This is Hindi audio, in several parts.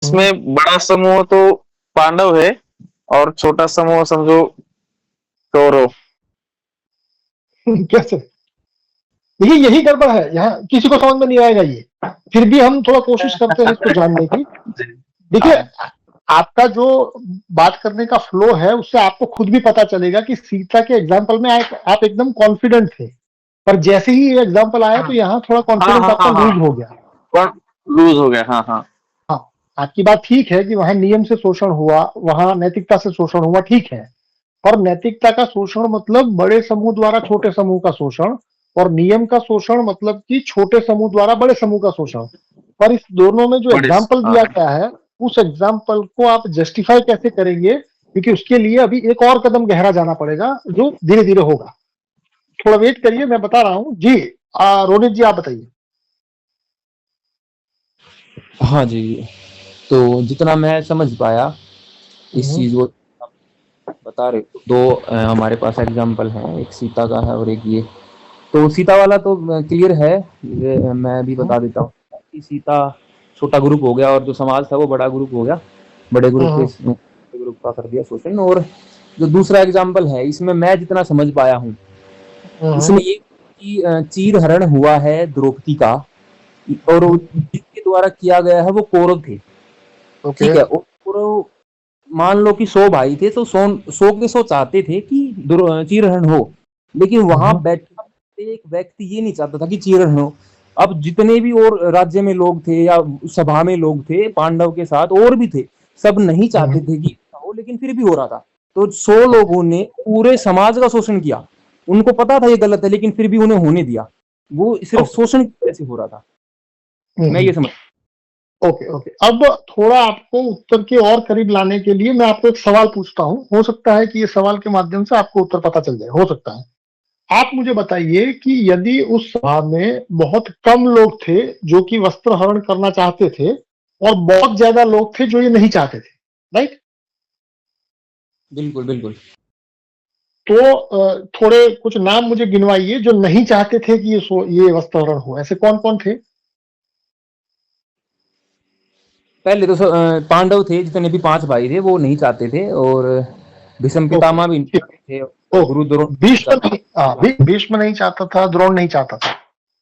हम्म। इसमें बड़ा समूह तो पांडव है और छोटा समूह समझो कौरव। कैसे? देखिए यही गड़बड़ है, यहाँ किसी को समझ में नहीं आएगा ये। फिर भी हम थोड़ा कोशिश करते हैं इसको जानने की। जी। देखिए, हाँ। आपका जो बात करने का फ्लो है उससे आपको खुद भी पता चलेगा कि सीता के एग्जाम्पल में आप एकदम कॉन्फिडेंट थे, पर जैसे ही ये एग्जाम्पल आया तो यहाँ थोड़ा हाँ कॉन्फिडेंस हाँ आपका हाँ हाँ। लूज हो गया। पर लूज हो गया, हाँ हाँ। हाँ, आपकी बात ठीक है कि वहां नियम से शोषण हुआ, वहां नैतिकता से शोषण हुआ, ठीक है। पर नैतिकता का शोषण मतलब बड़े समूह द्वारा छोटे समूह का शोषण, और नियम का शोषण मतलब कि छोटे समूह द्वारा बड़े समूह का शोषण। पर इस दोनों में जो बड़े एग्जाम्पल हाँ। दिया गया है, उस एग्जाम्पल को आप जस्टिफाई कैसे करेंगे? क्योंकि उसके लिए अभी एक और कदम गहरा जाना पड़ेगा, जो धीरे धीरे होगा। थोड़ा वेट करिए, मैं बता रहा हूँ जी। रोनित जी, आप बताइए। हाँ जी, तो जितना मैं समझ पाया इस हम्म, चीज को बता रहे हो, दो हमारे पास एग्जाम्पल हैं, एक सीता का है और एक ये। तो सीता वाला तो क्लियर है, ये मैं भी हम्म, बता देता हूँ कि सीता छोटा ग्रुप हो गया और जो समाज था वो बड़ा ग्रुप हो गया। बड़े ग्रुप के हम्म, ग्रुप का कर दिया शोषण। और जो दूसरा एग्जाम्पल है, इसमें मैं जितना समझ पाया हूँ, हम्म, इसमें ये कि चीर हरण हुआ है द्रौपदी का, और हम्म, जिसके द्वारा किया गया है वो कौरव थे। ओके। ठीक है, और कौरव मान लो कि 100 भाई थे, तो 100 के 100 चाहते थे कि चीरहरण हो, लेकिन वहां हम्म, बैठा एक व्यक्ति ये नहीं चाहता था कि चीरहरण हो। अब जितने भी और राज्य में लोग थे या सभा में लोग थे पांडव के साथ और भी थे, सब नहीं चाहते हम्म, थे कि हो, लेकिन फिर भी हो रहा था। तो 100 ओके। लोगों ने पूरे समाज का शोषण किया। उनको पता था ये गलत है, लेकिन फिर भी उन्हें होने दिया। वो सिर्फ ओके। शोषण कैसे हो रहा था, मैं हम्म, ये समझ। Okay okay. अब थोड़ा आपको उत्तर के और करीब लाने के लिए मैं आपको एक सवाल पूछता हूँ। हो सकता है कि ये सवाल के माध्यम से आपको उत्तर पता चल जाए, हो सकता है। आप मुझे बताइए कि यदि उस सभा में बहुत कम लोग थे जो कि वस्त्र हरण करना चाहते थे, और बहुत ज्यादा लोग थे जो ये नहीं चाहते थे, राइट? बिल्कुल बिल्कुल। तो थोड़े कुछ नाम मुझे गिनवाइए जो नहीं चाहते थे कि ये वस्त्र हरण हो। ऐसे कौन कौन थे? पहले तो पांडव थे, जितने भी 5 भाई थे वो नहीं चाहते थे, और भीष्म ओके, पितामह भी नहीं ठीक। चाहते थे, और गुरु द्रोण ओके, नहीं चाहते। भीष्म नहीं चाहता था, द्रोण नहीं चाहता था।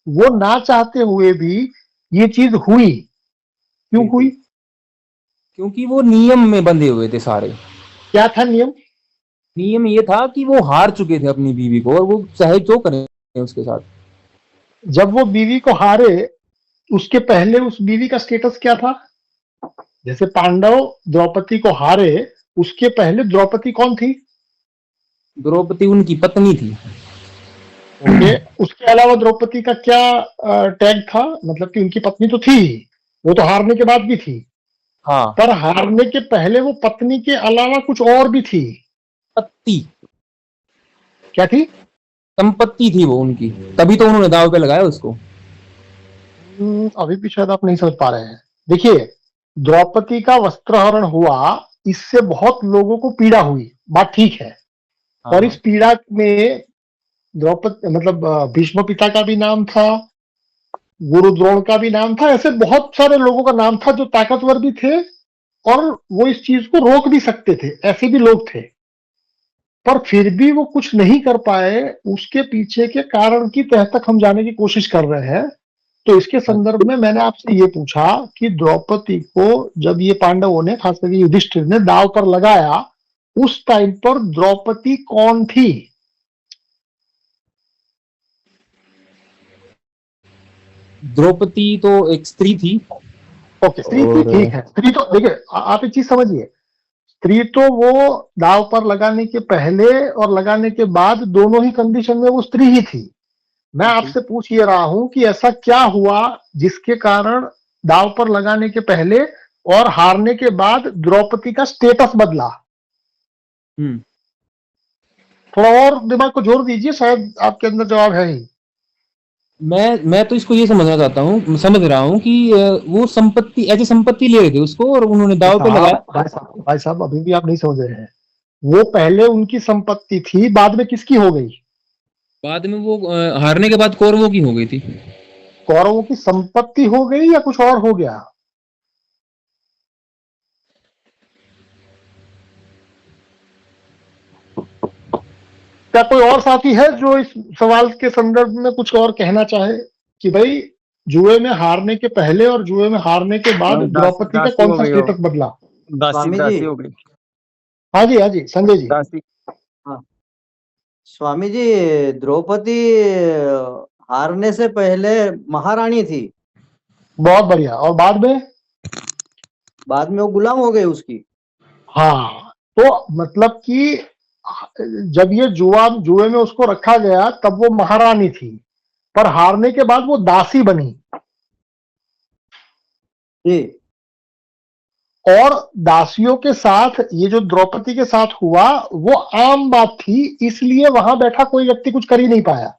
वो ना चाहते हुए भी ये चीज हुई। क्यों हुई? बिल्कुल, क्योंकि वो नियम में बंधे हुए थे सारे। क्या था नियम? नियम ये था कि वो हार चुके थे अपनी बीवी को, और वो चाहे जो करें उसके साथ। जब वो बीवी को हारे, उसके पहले उस बीवी का स्टेटस क्या था? जैसे पांडव द्रौपदी को हारे, उसके पहले द्रौपदी कौन थी? द्रौपदी उनकी पत्नी थी। ओके। उसके अलावा द्रौपदी का क्या टैग था? मतलब कि उनकी पत्नी तो थी ही, वो तो हारने के बाद भी थी। हाँ, पर हारने के पहले वो पत्नी के अलावा कुछ और भी थी। पत्ती, क्या थी? संपत्ति थी वो उनकी, तभी तो उन्होंने दाव पे लगाया उसको। अभी भी शायद आप नहीं समझ पा रहे हैं। देखिए, द्रौपदी का वस्त्रहरण हुआ, इससे बहुत लोगों को पीड़ा हुई, बात ठीक है। हाँ और इस हाँ। पीड़ा में द्रौपदी मतलब भीष्म पिता का भी नाम था, गुरु द्रोण का भी नाम था, ऐसे बहुत सारे लोगों का नाम था जो ताकतवर भी थे, और वो इस चीज को रोक भी सकते थे, ऐसे भी लोग थे। पर फिर भी वो कुछ नहीं कर पाए। उसके पीछे के कारण की तह तक हम जाने की कोशिश कर रहे हैं। तो इसके संदर्भ में मैंने आपसे ये पूछा कि द्रौपदी को जब ये पांडवों ने, खास करके युधिष्ठिर ने दांव पर लगाया, उस टाइम पर द्रौपदी कौन थी? द्रौपदी तो एक स्त्री थी। ओके, स्त्री थी, और ठीक है। स्त्री तो देखिए, आप एक चीज समझिए। स्त्री तो वो दांव पर लगाने के पहले और लगाने के बाद दोनों ही कंडीशन में वो स्त्री ही थी। मैं बिल्कुल। आपसे पूछ ये रहा हूं कि ऐसा क्या हुआ जिसके कारण दांव पर लगाने के पहले और हारने के बाद द्रौपदी का स्टेटस बदला? हम्म। थोड़ा और दिमाग को जोर दीजिए, शायद आपके अंदर जवाब है ही। मैं तो इसको ये समझना चाहता हूँ, समझ रहा हूँ कि वो संपत्ति, ऐसी संपत्ति ले रहे थे उसको, और उन्होंने दाव पे लगाया। भाई साहब, अभी भी आप नहीं समझ रहे हैं। वो पहले उनकी संपत्ति थी, बाद में किसकी हो गई? बाद में वो हारने के बाद कौरवों की हो गई थी। कौरवों की संपत्ति हो गई या कुछ और हो गया? क्या कोई और साथी है जो इस सवाल के संदर्भ में कुछ और कहना चाहे कि भाई जुए में हारने के पहले और जुए में हारने के बाद दासी द्रौपदी का दासी कौन हो सा गई हो, स्टेटस बदला? दासी स्वामी दासी जी। हो गई, हाँ जी संजय जी। दासी। स्वामी जी, द्रौपदी हारने से पहले महारानी थी, बहुत बढ़िया। और बाद में वो गुलाम हो गई उसकी। हाँ, तो मतलब कि जब ये जुए में उसको रखा गया तब वो महारानी थी, पर हारने के बाद वो दासी बनी। जी। और दासियों के साथ ये जो द्रौपदी के साथ हुआ वो आम बात थी, इसलिए वहां बैठा कोई व्यक्ति कुछ कर ही नहीं पाया।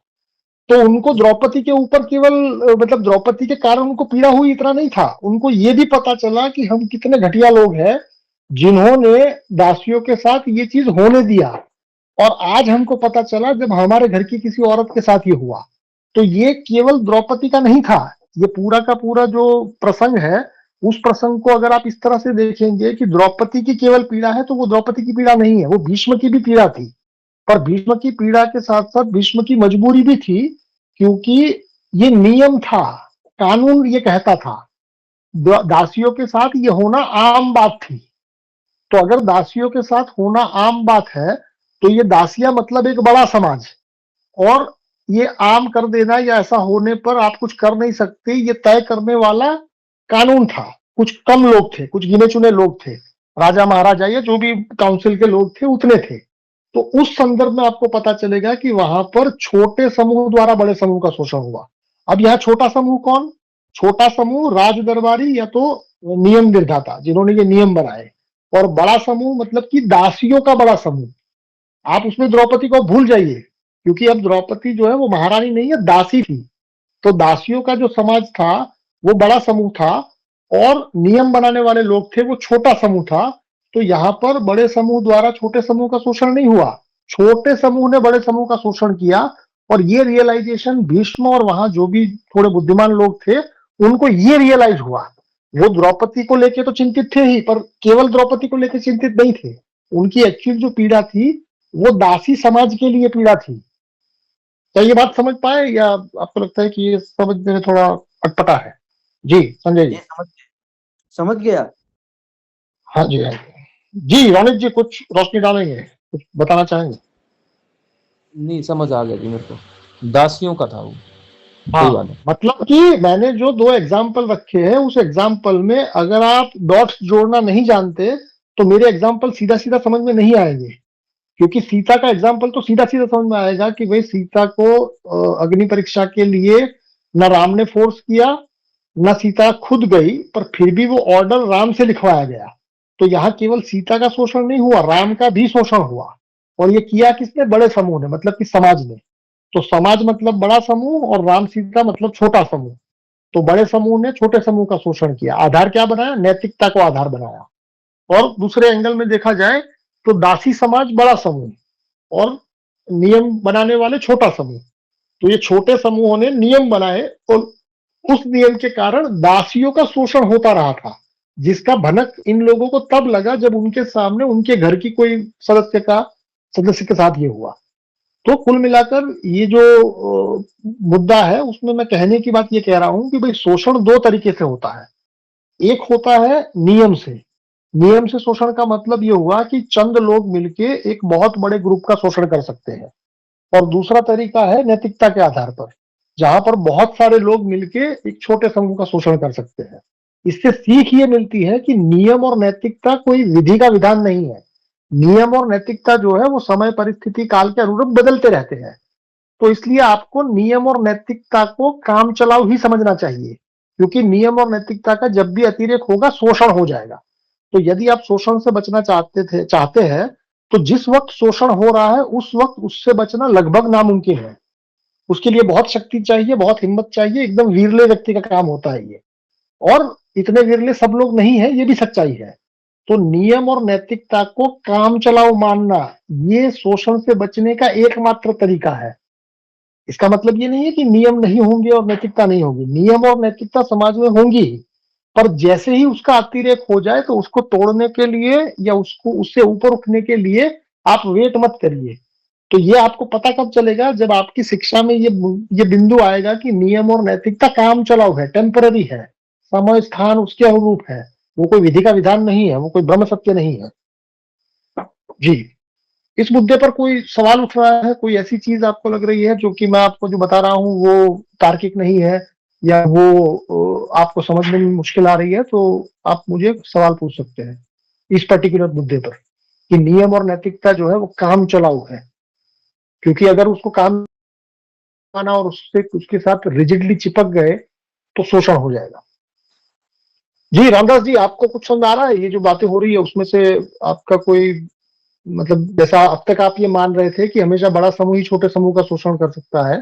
तो उनको द्रौपदी के ऊपर केवल मतलब द्रौपदी के कारण उनको पीड़ा हुई इतना नहीं था, उनको ये भी पता चला कि हम कितने घटिया लोग हैं जिन्होंने दासियों के साथ ये चीज होने दिया। और आज हमको पता चला जब हमारे घर की किसी औरत के साथ ये हुआ। तो ये केवल द्रौपदी का नहीं था, ये पूरा का पूरा जो प्रसंग है उस प्रसंग को अगर आप इस तरह से देखेंगे कि द्रौपदी की केवल पीड़ा है, तो वो द्रौपदी की पीड़ा नहीं है, वो भीष्म की भी पीड़ा थी। पर भीष्म की पीड़ा के साथ साथ भीष्म की मजबूरी भी थी, क्योंकि ये नियम था, कानून ये कहता था। दासियों के साथ ये होना आम बात थी। तो अगर दासियों के साथ होना आम बात है तो ये दासियां मतलब एक बड़ा समाज, और ये आम कर देना या ऐसा होने पर आप कुछ कर नहीं सकते, ये तय करने वाला कानून था। कुछ कम लोग थे, कुछ गिने चुने लोग थे, राजा महाराजा या जो भी काउंसिल के लोग थे उतने थे। तो उस संदर्भ में आपको पता चलेगा कि वहां पर छोटे समूह द्वारा बड़े समूह का शोषण हुआ। अब यहाँ छोटा समूह कौन? छोटा समूह राज दरबारी या तो नियम निर्धाता जिन्होंने ये नियम बनाए, और बड़ा समूह मतलब कि दासियों का बड़ा समूह। आप उसमें द्रौपदी को भूल जाइए, क्योंकि अब द्रौपदी जो है वो महारानी नहीं है, दासी थी। तो दासियों का जो समाज था वो बड़ा समूह था, और नियम बनाने वाले लोग थे वो छोटा समूह था। तो यहाँ पर बड़े समूह द्वारा छोटे समूह का शोषण नहीं हुआ, छोटे समूह ने बड़े समूह का शोषण किया। और ये रियलाइजेशन भीष्म और वहां जो भी थोड़े बुद्धिमान लोग थे उनको ये रियलाइज हुआ। वो द्रौपदी को लेके तो चिंतित थे ही, पर केवल द्रौपदी को लेके चिंतित नहीं थे। उनकी एक्चुअल जो पीड़ा थी वो दासी समाज के लिए पीड़ा थी। क्या ये बात समझ पाए, या आपको लगता है कि ये समझने में थोड़ा अटपटा है? जी संजय जी। ये समझ गया। हाँ जी जी रोनित जी कुछ रोशनी डालेंगे, कुछ बताना चाहेंगे? नहीं, समझ आ गया जी मेरे को, दासियों का था वो। हाँ, कोई बात नहीं। मतलब कि मैंने जो दो एग्जाम्पल रखे हैं उस एग्जाम्पल में अगर आप डॉट्स जोड़ना नहीं जानते तो मेरे एग्जाम्पल सीधा सीधा समझ में नहीं आएंगे। क्योंकि सीता का एग्जाम्पल तो सीधा सीधा समझ में आएगा कि भाई सीता को अग्नि परीक्षा के लिए न राम ने फोर्स किया न सीता खुद गई, पर फिर भी वो ऑर्डर राम से लिखवाया गया। तो यहाँ केवल सीता का शोषण नहीं हुआ, राम का भी शोषण हुआ। और ये किया किसने? बड़े समूह ने, मतलब कि समाज ने। तो समाज मतलब बड़ा समूह और राम सीता मतलब छोटा समूह। तो बड़े समूह ने छोटे समूह का शोषण किया। आधार क्या बनाया? नैतिकता को आधार बनाया। और दूसरे एंगल में देखा जाए तो दासी समाज बड़ा समूह और नियम बनाने वाले छोटा समूह। तो ये छोटे समूहों ने नियम बनाए और उस नियम के कारण दासियों का शोषण होता रहा था, जिसका भनक इन लोगों को तब लगा जब उनके सामने उनके घर की कोई सदस्य के साथ ये हुआ। तो कुल मिलाकर ये जो मुद्दा है उसमें मैं कहने की बात ये कह रहा हूं कि भाई शोषण दो तरीके से होता है। एक होता है नियम से। नियम से शोषण का मतलब ये हुआ कि चंद लोग मिलके एक बहुत बड़े ग्रुप का शोषण कर सकते हैं। और दूसरा तरीका है नैतिकता के आधार पर, जहां पर बहुत सारे लोग मिलके एक छोटे समूह का शोषण कर सकते हैं। इससे सीख ये मिलती है कि नियम और नैतिकता कोई विधि का विधान नहीं है। नियम और नैतिकता जो है वो समय परिस्थिति काल के अनुरूप बदलते रहते हैं। तो इसलिए आपको नियम और नैतिकता को काम चलाओ ही समझना चाहिए, क्योंकि नियम और नैतिकता का जब भी अतिरेक होगा शोषण हो जाएगा। तो यदि आप शोषण से बचना चाहते हैं तो जिस वक्त शोषण हो रहा है उस वक्त उससे बचना लगभग नामुमकिन है। उसके लिए बहुत शक्ति चाहिए, बहुत हिम्मत चाहिए, एकदम वीरले व्यक्ति का काम होता है ये। और इतने विरले सब लोग नहीं है, ये भी सच्चाई है। तो नियम और नैतिकता को काम चलाओ मानना ये शोषण से बचने का एकमात्र तरीका है। इसका मतलब ये नहीं है कि नियम नहीं होंगे और नैतिकता नहीं होगी। नियम और नैतिकता समाज में होंगी, पर जैसे ही उसका अतिरेक हो जाए तो उसको तोड़ने के लिए या उसको उससे ऊपर उठने के लिए आप वेट मत करिए। तो ये आपको पता कब चलेगा, जब आपकी शिक्षा में ये बिंदु आएगा कि नियम और नैतिकता काम चलाऊ है, टेम्पररी है, समय स्थान उसके अनुरूप है, वो कोई विधि का विधान नहीं है, वो कोई ब्रह्म सत्य नहीं है। जी, इस मुद्दे पर कोई सवाल उठ रहा है, कोई ऐसी चीज आपको लग रही है जो कि मैं आपको जो बता रहा हूं वो तार्किक नहीं है, या वो आपको समझने में मुश्किल आ रही है, तो आप मुझे सवाल पूछ सकते हैं इस पर्टिकुलर मुद्दे पर कि नियम और नैतिकता जो है वो काम चलाऊ है। क्योंकि अगर उसको काम माना और उससे उसके साथ रिजिडली चिपक गए तो शोषण हो जाएगा। जी रामदास जी, आपको कुछ समझ आ रहा है? ये जो बातें हो रही है उसमें से आपका कोई, मतलब जैसा अब तक आप ये मान रहे थे कि हमेशा बड़ा समूह ही छोटे समूह का शोषण कर सकता है,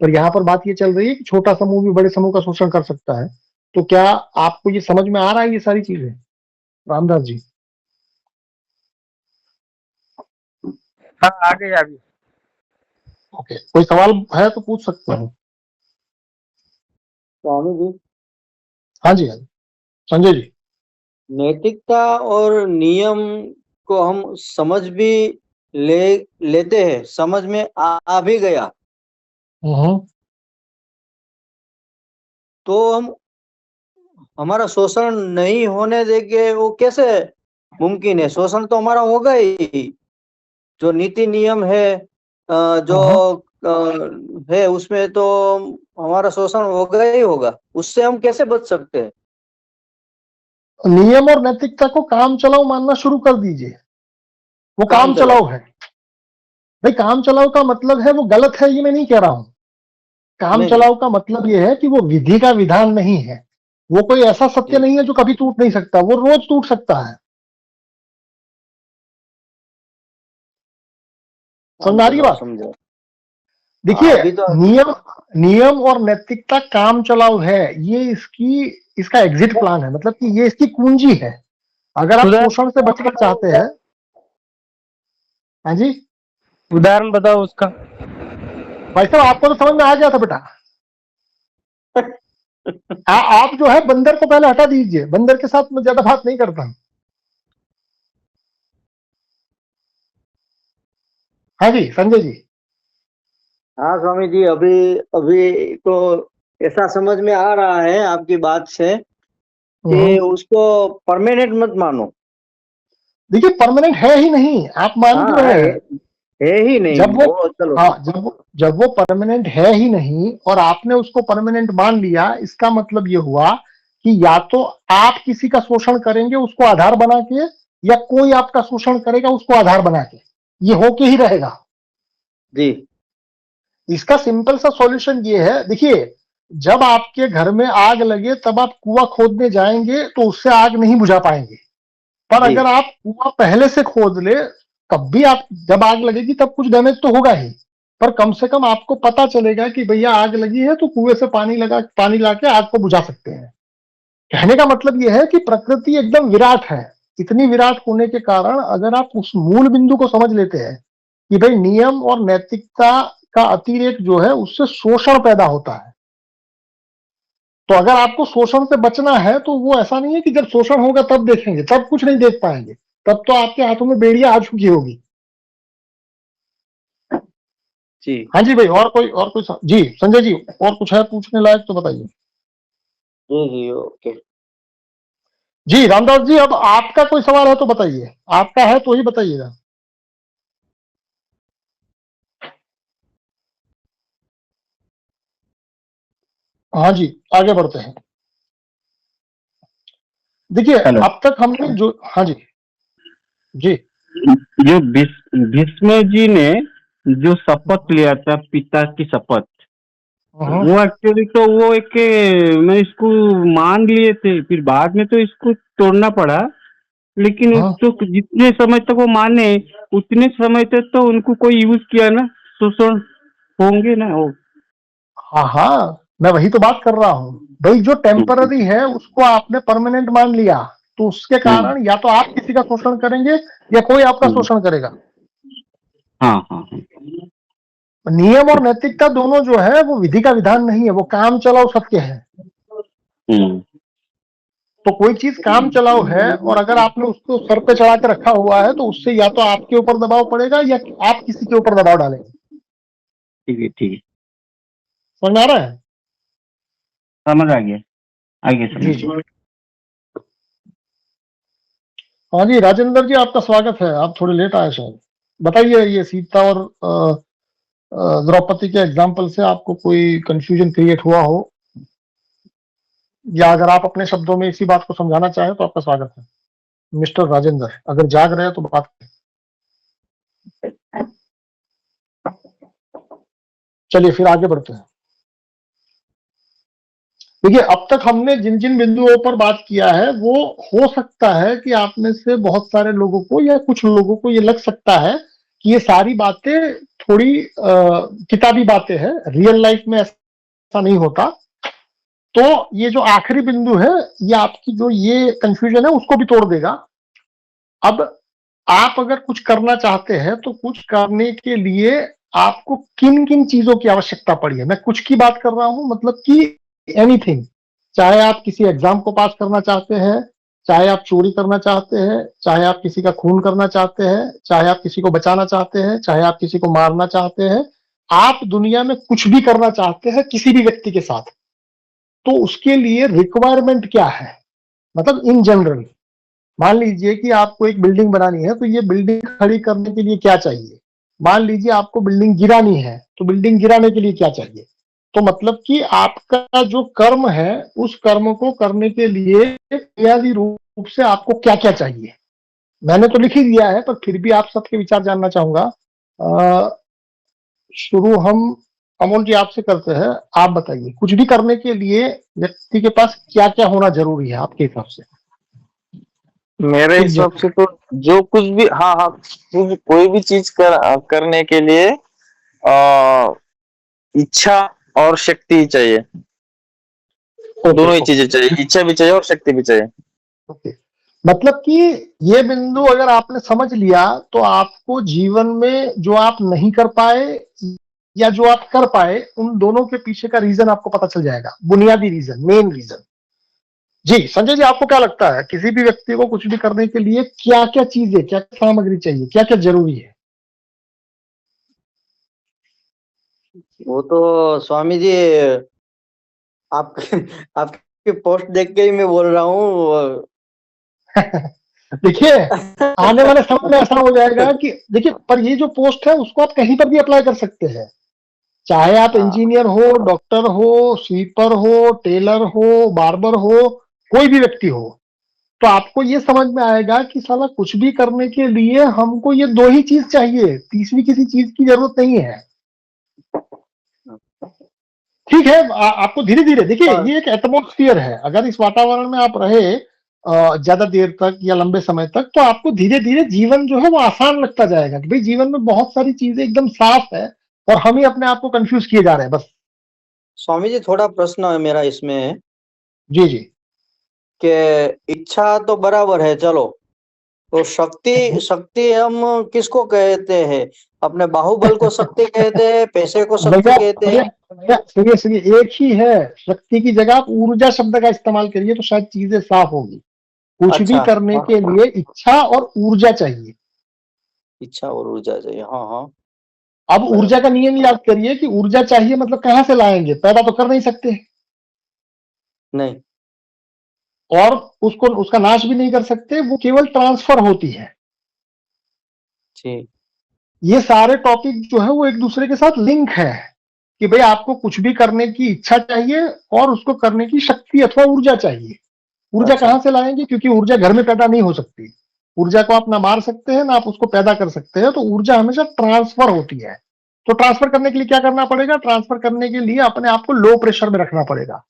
पर यहाँ पर बात ये चल रही है कि छोटा समूह भी बड़े समूह का शोषण कर सकता है, तो क्या आपको ये समझ में आ रहा है ये सारी चीजें, रामदास जी? हाँ, आगे आगे। ओके, कोई सवाल है तो पूछ सकते हैं। स्वामी जी, हाँ जी, हाँ जी, संजय जी। नैतिकता और नियम को हम समझ भी लेते हैं, समझ में आ भी गया तो हम हमारा शोषण नहीं होने देंगे, वो कैसे मुमकिन है? शोषण तो हमारा होगा ही। जो नीति नियम है जो है उसमें तो हमारा शोषण होगा ही होगा, उससे हम कैसे बच सकते हैं? नियम और नैतिकता को काम चलाओ मानना शुरू कर दीजिए, वो काम चलाओ है भाई। काम चलाओ का मतलब है वो गलत है ये मैं नहीं कह रहा हूं। काम नहीं, चलाओ का मतलब ये है कि वो विधि का विधान नहीं है, वो कोई ऐसा सत्य नहीं है जो कभी टूट नहीं सकता, वो रोज टूट सकता है। समझ आ रही है बात? समझो। देखिए, अभी तो नियम और नैतिकता काम चलाओ है, ये इसका एग्जिट प्लान है, मतलब कि ये इसकी कुंजी है। अगर आप शोषण से बचना चाहते हैं। हाँ जी, उदाहरण बताओ उसका। भाई साहब आपको तो समझ में आ गया था बेटा। आप जो है बंदर को पहले हटा दीजिए, बंदर के साथ मैं ज्यादा बात नहीं करता हूं। हाँ जी संजय जी। हाँ स्वामी जी, अभी अभी तो ऐसा समझ में आ रहा है आपकी बात से कि उसको परमानेंट मत मानो। देखिए, परमानेंट है ही नहीं, आप मान क्यों रहे हैं? है ही नहीं जब वो वो, चलो। हाँ, जब वो परमानेंट है ही नहीं और आपने उसको परमानेंट मान लिया, इसका मतलब ये हुआ कि या तो आप किसी का शोषण करेंगे उसको आधार बना के, या कोई आपका शोषण करेगा उसको आधार बना के, ये होके ही रहेगा। जी, इसका सिंपल सा सॉल्यूशन ये है, देखिए, जब आपके घर में आग लगे तब आप कुआं खोदने जाएंगे तो उससे आग नहीं बुझा पाएंगे, पर जी, अगर आप कुआं पहले से खोद ले तब भी आप, जब आग लगेगी तब कुछ डैमेज तो होगा ही, पर कम से कम आपको पता चलेगा कि भैया आग लगी है तो कुएं से पानी लाके आग को बुझा सकते हैं। कहने का मतलब यह है कि प्रकृति एकदम विराट है। इतनी विराट होने के कारण अगर आप उस मूल बिंदु को समझ लेते हैं कि भाई नियम और नैतिकता का अतिरेक जो है उससे शोषण पैदा होता है, तो अगर आपको शोषण से बचना है तो वो ऐसा नहीं है कि जब शोषण होगा तब देखेंगे, तब कुछ नहीं देख पाएंगे, तब तो आपके हाथों में बेड़ियां आ चुकी होगी। जी, हाँ जी भाई, और कोई जी संजय जी, और कुछ है पूछने लायक तो बताइए। जी, जी, ओके। जी रामदास जी, अब आपका कोई सवाल है तो बताइए, आपका है तो ही बताइएगा। हाँ जी, आगे बढ़ते हैं। देखिए, हेलो। अब तक हमने जो, हाँ जी जी, जो भीष्म जी ने जो शपथ लिया था, पिता की शपथ, वो एक्चुअली तो वो एक मैं इसको मान लिए थे, फिर बाद में तो इसको तोड़ना पड़ा। लेकिन तो जितने समय तक वो माने उतने समय तक तो उनको कोई यूज किया ना, शोषण होंगे ना वो। हाँ हाँ, मैं वही तो बात कर रहा हूँ भाई, जो टेम्पररी है उसको आपने परमानेंट मान लिया, तो उसके कारण या तो आप किसी का शोषण करेंगे या कोई आपका शोषण करेगा। हाँ हाँ हाँ। नियम और नैतिकता दोनों जो है वो विधि का विधान नहीं है, वो काम चलाओ सत्य है। तो कोई चीज काम चलाओ है और अगर आपने उसको सर पे चढ़ा के रखा हुआ है तो उससे या तो आपके ऊपर दबाव पड़ेगा या आप किसी के ऊपर दबाव डालेंगे। ठीक है, ठीक है, समझ में आ रहा है? समझ आ गया, आगे जी समझ। जी। हाँ जी राजेंद्र जी, आपका स्वागत है। आप थोड़े लेट आए शायद। बताइए, ये सीता और द्रौपदी के एग्जाम्पल से आपको कोई कंफ्यूजन क्रिएट हुआ हो, या अगर आप अपने शब्दों में इसी बात को समझाना चाहें तो आपका स्वागत है मिस्टर राजेंद्र। अगर जाग रहे हैं तो बात करें। चलिए फिर आगे बढ़ते हैं। देखिए, अब तक हमने जिन जिन बिंदुओं पर बात किया है वो हो सकता है कि आप में से बहुत सारे लोगों को या कुछ लोगों को ये लग सकता है कि ये सारी बातें थोड़ी किताबी बातें हैं, रियल लाइफ में ऐसा नहीं होता। तो ये जो आखिरी बिंदु है, ये आपकी जो ये कंफ्यूजन है उसको भी तोड़ देगा। अब आप अगर कुछ करना चाहते हैं तो कुछ करने के लिए आपको किन किन चीजों की आवश्यकता पड़ी है। मैं कुछ की बात कर रहा हूं, मतलब कि एनीथिंग। चाहे आप किसी एग्जाम को पास करना चाहते हैं, चाहे आप चोरी करना चाहते हैं, चाहे आप किसी का खून करना चाहते हैं, चाहे आप किसी को बचाना चाहते हैं, चाहे आप किसी को मारना चाहते हैं, आप दुनिया में कुछ भी करना चाहते हैं किसी भी व्यक्ति के साथ, तो उसके लिए रिक्वायरमेंट क्या है, मतलब इन जनरल। मान लीजिए कि आपको एक बिल्डिंग बनानी है, तो ये बिल्डिंग खड़ी करने के लिए क्या चाहिए। मान लीजिए आपको बिल्डिंग गिरानी है, तो बिल्डिंग गिराने के लिए क्या चाहिए। तो मतलब कि आपका जो कर्म है, उस कर्म को करने के लिए बुनियादी रूप से आपको क्या क्या चाहिए। मैंने तो लिख ही दिया है, पर फिर भी आप सबके विचार जानना चाहूंगा। शुरू हम अमोल जी आपसे करते हैं। आप बताइए, कुछ भी करने के लिए व्यक्ति के पास क्या क्या होना जरूरी है आपके हिसाब से। मेरे एक हिसाब जन से तो जो कुछ भी, हाँ हाँ, कोई भी चीज करने के लिए आ, इच्छा और शक्ति चाहिए। दोनों ही चीजें चाहिए, इच्छा भी चाहिए और शक्ति भी चाहिए। ओके, मतलब कि ये बिंदु अगर आपने समझ लिया तो आपको जीवन में जो आप नहीं कर पाए या जो आप कर पाए, उन दोनों के पीछे का रीजन आपको पता चल जाएगा, बुनियादी रीजन, मेन रीजन। जी संजय जी, आपको क्या लगता है किसी भी व्यक्ति को कुछ भी करने के लिए क्या क्या चीजें, क्या क्या सामग्री चाहिए, क्या क्या जरूरी है। वो तो स्वामी जी, आप आपकी पोस्ट देख के ही मैं बोल रहा हूँ। देखिए, आने वाले समय में ऐसा हो जाएगा कि देखिए, पर ये जो पोस्ट है उसको आप कहीं पर भी अप्लाई कर सकते हैं। चाहे आप हाँ, इंजीनियर हो, डॉक्टर हो, स्वीपर हो, टेलर हो, बार्बर हो, कोई भी व्यक्ति हो, तो आपको ये समझ में आएगा कि साला कुछ भी करने के लिए हमको ये दो ही चीज चाहिए, तीसरी किसी चीज की जरूरत नहीं है। ठीक है, आपको धीरे धीरे देखिए, हाँ, ये एक एटमॉस्फियर है। अगर इस वातावरण में आप रहे ज्यादा देर तक या लंबे समय तक, तो आपको धीरे धीरे जीवन जो है वो आसान लगता जाएगा कि भाई जीवन में बहुत सारी चीजें एकदम साफ है और हम ही अपने आप को कंफ्यूज किए जा रहे हैं बस। स्वामी जी थोड़ा प्रश्न है मेरा इसमें जी जी। कि इच्छा तो बराबर है, चलो, तो शक्ति शक्ति हम किसको कहते हैं? अपने बाहुबल को शक्ति कहते हैं, पैसे को शक्ति भैया कहते भैया हैं? भैया, सुनिए सुनिए, एक ही है। शक्ति की जगह आप ऊर्जा शब्द का इस्तेमाल करिए तो शायद चीजें साफ होगी। कुछ भी अच्छा, करने हाँ, के लिए इच्छा और ऊर्जा चाहिए। इच्छा और ऊर्जा चाहिए, हाँ हाँ, अब बराबर। ऊर्जा का नियम याद करिए कि ऊर्जा चाहिए मतलब कहां से लाएंगे, पैदा तो कर नहीं सकते, नहीं, और उसको उसका नाश भी नहीं कर सकते, वो केवल ट्रांसफर होती है। ठीक, ये सारे टॉपिक जो है वो एक दूसरे के साथ लिंक है कि भाई आपको कुछ भी करने की इच्छा चाहिए और उसको करने की शक्ति अथवा ऊर्जा चाहिए। ऊर्जा अच्छा, कहां से लाएंगे, क्योंकि ऊर्जा घर में पैदा नहीं हो सकती। ऊर्जा को आप ना मार सकते हैं ना आप उसको पैदा कर सकते हैं, तो ऊर्जा हमेशा ट्रांसफर होती है। तो ट्रांसफर करने के लिए क्या करना पड़ेगा, ट्रांसफर करने के लिए अपने आप को लो प्रेशर में रखना पड़ेगा।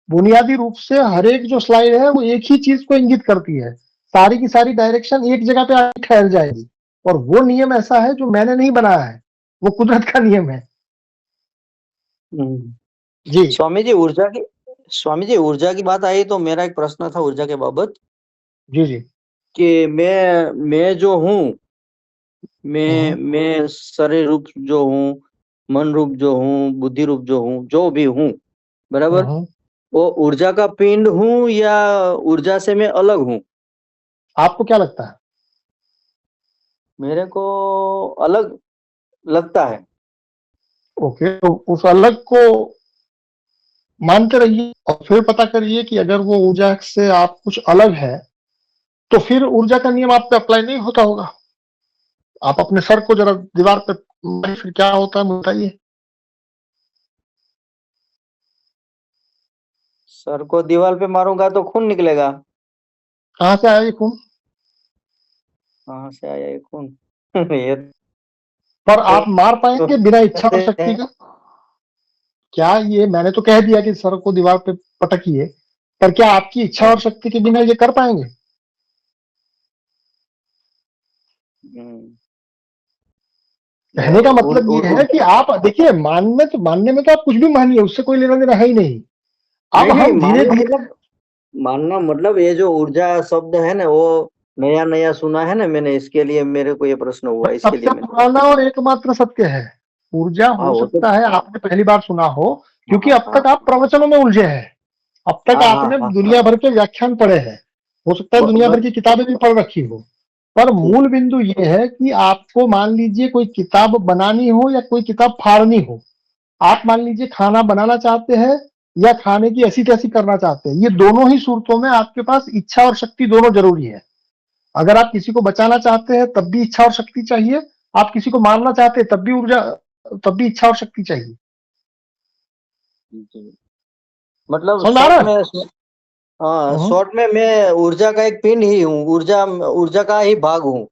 बुनियादी रूप से हर एक जो स्लाइड है वो एक ही चीज को इंगित करती है, सारी की सारी डायरेक्शन एक जगह पे आके ठहर जाएगी। और वो नियम ऐसा है जो मैंने नहीं बनाया है, वो कुदरत का नियम है। हम्म। जी स्वामी जी ऊर्जा की बात आई तो मेरा एक प्रश्न था ऊर्जा के बाबत जी जी। कि मैं जो हूँ, हम्म, मैं शरीर रूप जो हूँ, मन रूप जो हूँ, बुद्धि रूप जो हूँ, जो भी हूँ, बराबर, हम्म, वो ऊर्जा का पिंड हूँ या ऊर्जा से मैं अलग हूँ? आपको क्या लगता है? मेरे को अलग लगता है। ओके, तो उस अलग को मानते रहिए और फिर पता करिए कि अगर वो ऊर्जा से आप कुछ अलग है तो फिर ऊर्जा का नियम आप पे अप्लाई नहीं होता होगा। आप अपने सर को जरा दीवार पे मारिए, फिर क्या होता है बताइए। सर को दीवार पे मारूंगा तो खून निकलेगा। कहाँ से आया ये खून? कहाँ से आया ये खून? ये पर आप तो मार पाएंगे बिना इच्छा और कहते शक्ति हैं। का? क्या ये मैंने तो कह दिया कि सर को दीवार पे पटकिए, पर क्या आपकी इच्छा और शक्ति के बिना ये कर पाएंगे? हम्म, कहने का उड़, मतलब उड़, ये उड़, है कि आप देखिए, मानने में तो आप कुछ भी मानिए, उससे कोई लेना देना है ही नहीं। अब नहीं नहीं, हम धीरे धीरे मानना मतलब ये जो ऊर्जा शब्द है ना, वो नया नया सुना है ना मैंने, इसके लिए मेरे को ये प्रश्न हुआ, इसके लिए सबसे मैंने पुराना पूछा। और एकमात्र सत्य है। ऊर्जा हाँ हो वो तो, सकता है आपने पहली बार सुना हो, क्योंकि हाँ अब हाँ तक आप प्रवचनों में उलझे हैं। अब तक हाँ हाँ आपने हाँ दुनिया भर के व्याख्यान पढ़े हैं, हो सकता है दुनिया भर बस की किताबें भी पढ़ रखी हो। पर मूल बिंदु ये है कि आपको मान लीजिए कोई किताब बनानी हो या कोई किताब फाड़नी हो, आप मान लीजिए खाना बनाना चाहते हैं या खाने की ऐसी तैसी करना चाहते हैं, ये दोनों ही सूरतों में आपके पास इच्छा और शक्ति दोनों जरूरी है। अगर आप किसी को बचाना चाहते हैं तब भी इच्छा और शक्ति चाहिए, आप किसी को मारना चाहते हैं तब भी ऊर्जा, तब भी इच्छा और शक्ति चाहिए। जी। मतलब समझ आ रहा शॉर्ट है? में, हाँ हम्म। शॉर्ट में मैं ऊर्जा का एक पिंड ही हूँ, ऊर्जा ऊर्जा का ही भाग हूँ।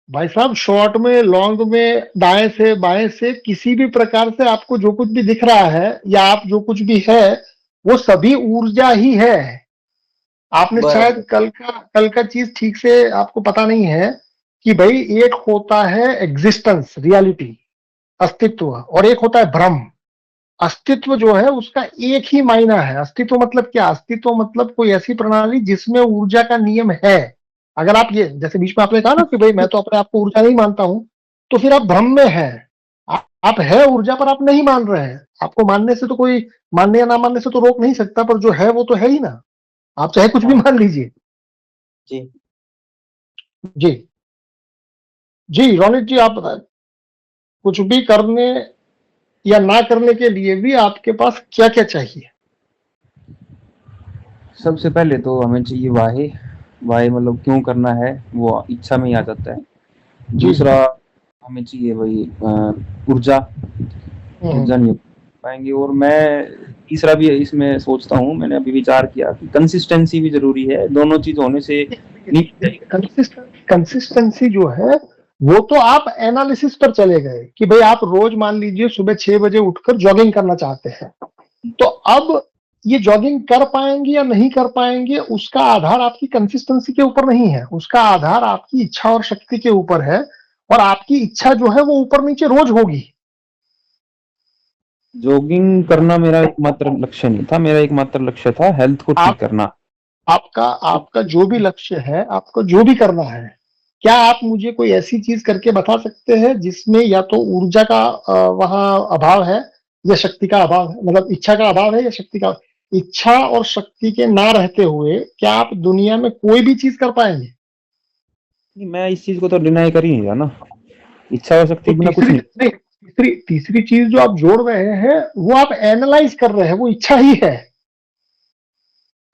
भाई साहब, शॉर्ट में, लॉन्ग में, दाएं से बाएं से, किसी भी प्रकार से आपको जो कुछ भी दिख रहा है या आप जो कुछ भी है, वो सभी ऊर्जा ही है। आपने शायद बराबर। कल का चीज ठीक से आपको पता नहीं है कि भाई एक होता है एग्जिस्टेंस, रियलिटी, अस्तित्व, और एक होता है भ्रम। अस्तित्व जो है उसका एक ही मायना है। अस्तित्व मतलब क्या? अस्तित्व मतलब कोई ऐसी प्रणाली जिसमें ऊर्जा का नियम है। अगर आप ये, जैसे बीच में आपने कहा ना कि भाई मैं तो अपने आप को ऊर्जा नहीं मानता हूं, तो फिर आप भ्रम में हैं। आप है ऊर्जा पर आप नहीं मान रहे हैं। आपको मानने से तो कोई, मानने या ना मानने से तो रोक नहीं सकता, पर जो है वो तो है ही ना। आप चाहे कुछ भी हाँ मान लीजिए। जी। जी। जी रोनित जी, आप बताएं। कुछ भी करने या ना करने के लिए भी आपके पास क्या क्या चाहिए? सबसे पहले तो हमें चाहिए वाहे। वाहे मतलब क्यों करना है, वो इच्छा में ही आ जाता है। जी। दूसरा हमें चाहिए वही ऊर्जा। हम्म। ऊर्जा नहीं हो पाएंगे। और मैं तीसरा भी इसमें सोचता हूँ, मैंने अभी विचार किया कि कंसिस्टेंसी भी जरूरी है। दोनों चीज होने से नहीं। कंसिस्टेंसी जो है वो तो आप एनालिसिस पर चले गए कि भाई आप रोज मान लीजिए सुबह 6 बजे उठकर जॉगिंग करना चाहते हैं, तो अब ये जॉगिंग कर पाएंगे या नहीं कर पाएंगे उसका आधार आपकी कंसिस्टेंसी के ऊपर नहीं है, उसका आधार आपकी इच्छा और शक्ति के ऊपर है। और आपकी इच्छा जो है वो ऊपर नीचे रोज होगी। जॉगिंग करना मेरा एकमात्र लक्ष्य नहीं था। मेरा एकमात्र लक्ष्य था हेल्थ को ठीक आप करना। आपका आपका जो भी लक्ष्य है, आपको जो भी करना है, क्या आप मुझे कोई ऐसी चीज करके बता सकते हैं जिसमें या तो ऊर्जा का वहां अभाव है या शक्ति का अभाव है, मतलब इच्छा का अभाव है या शक्ति का? इच्छा और शक्ति के ना रहते हुए क्या आप दुनिया में कोई भी चीज कर पाएंगे? नहीं, मैं इस चीज को तो डिनाई कर ही नहीं रहा ना। इच्छा हो सकती तो है बिना कुछ नहीं। तीसरी चीज जो आप जोड़ रहे हैं वो आप एनालाइज कर रहे हैं, वो इच्छा ही है।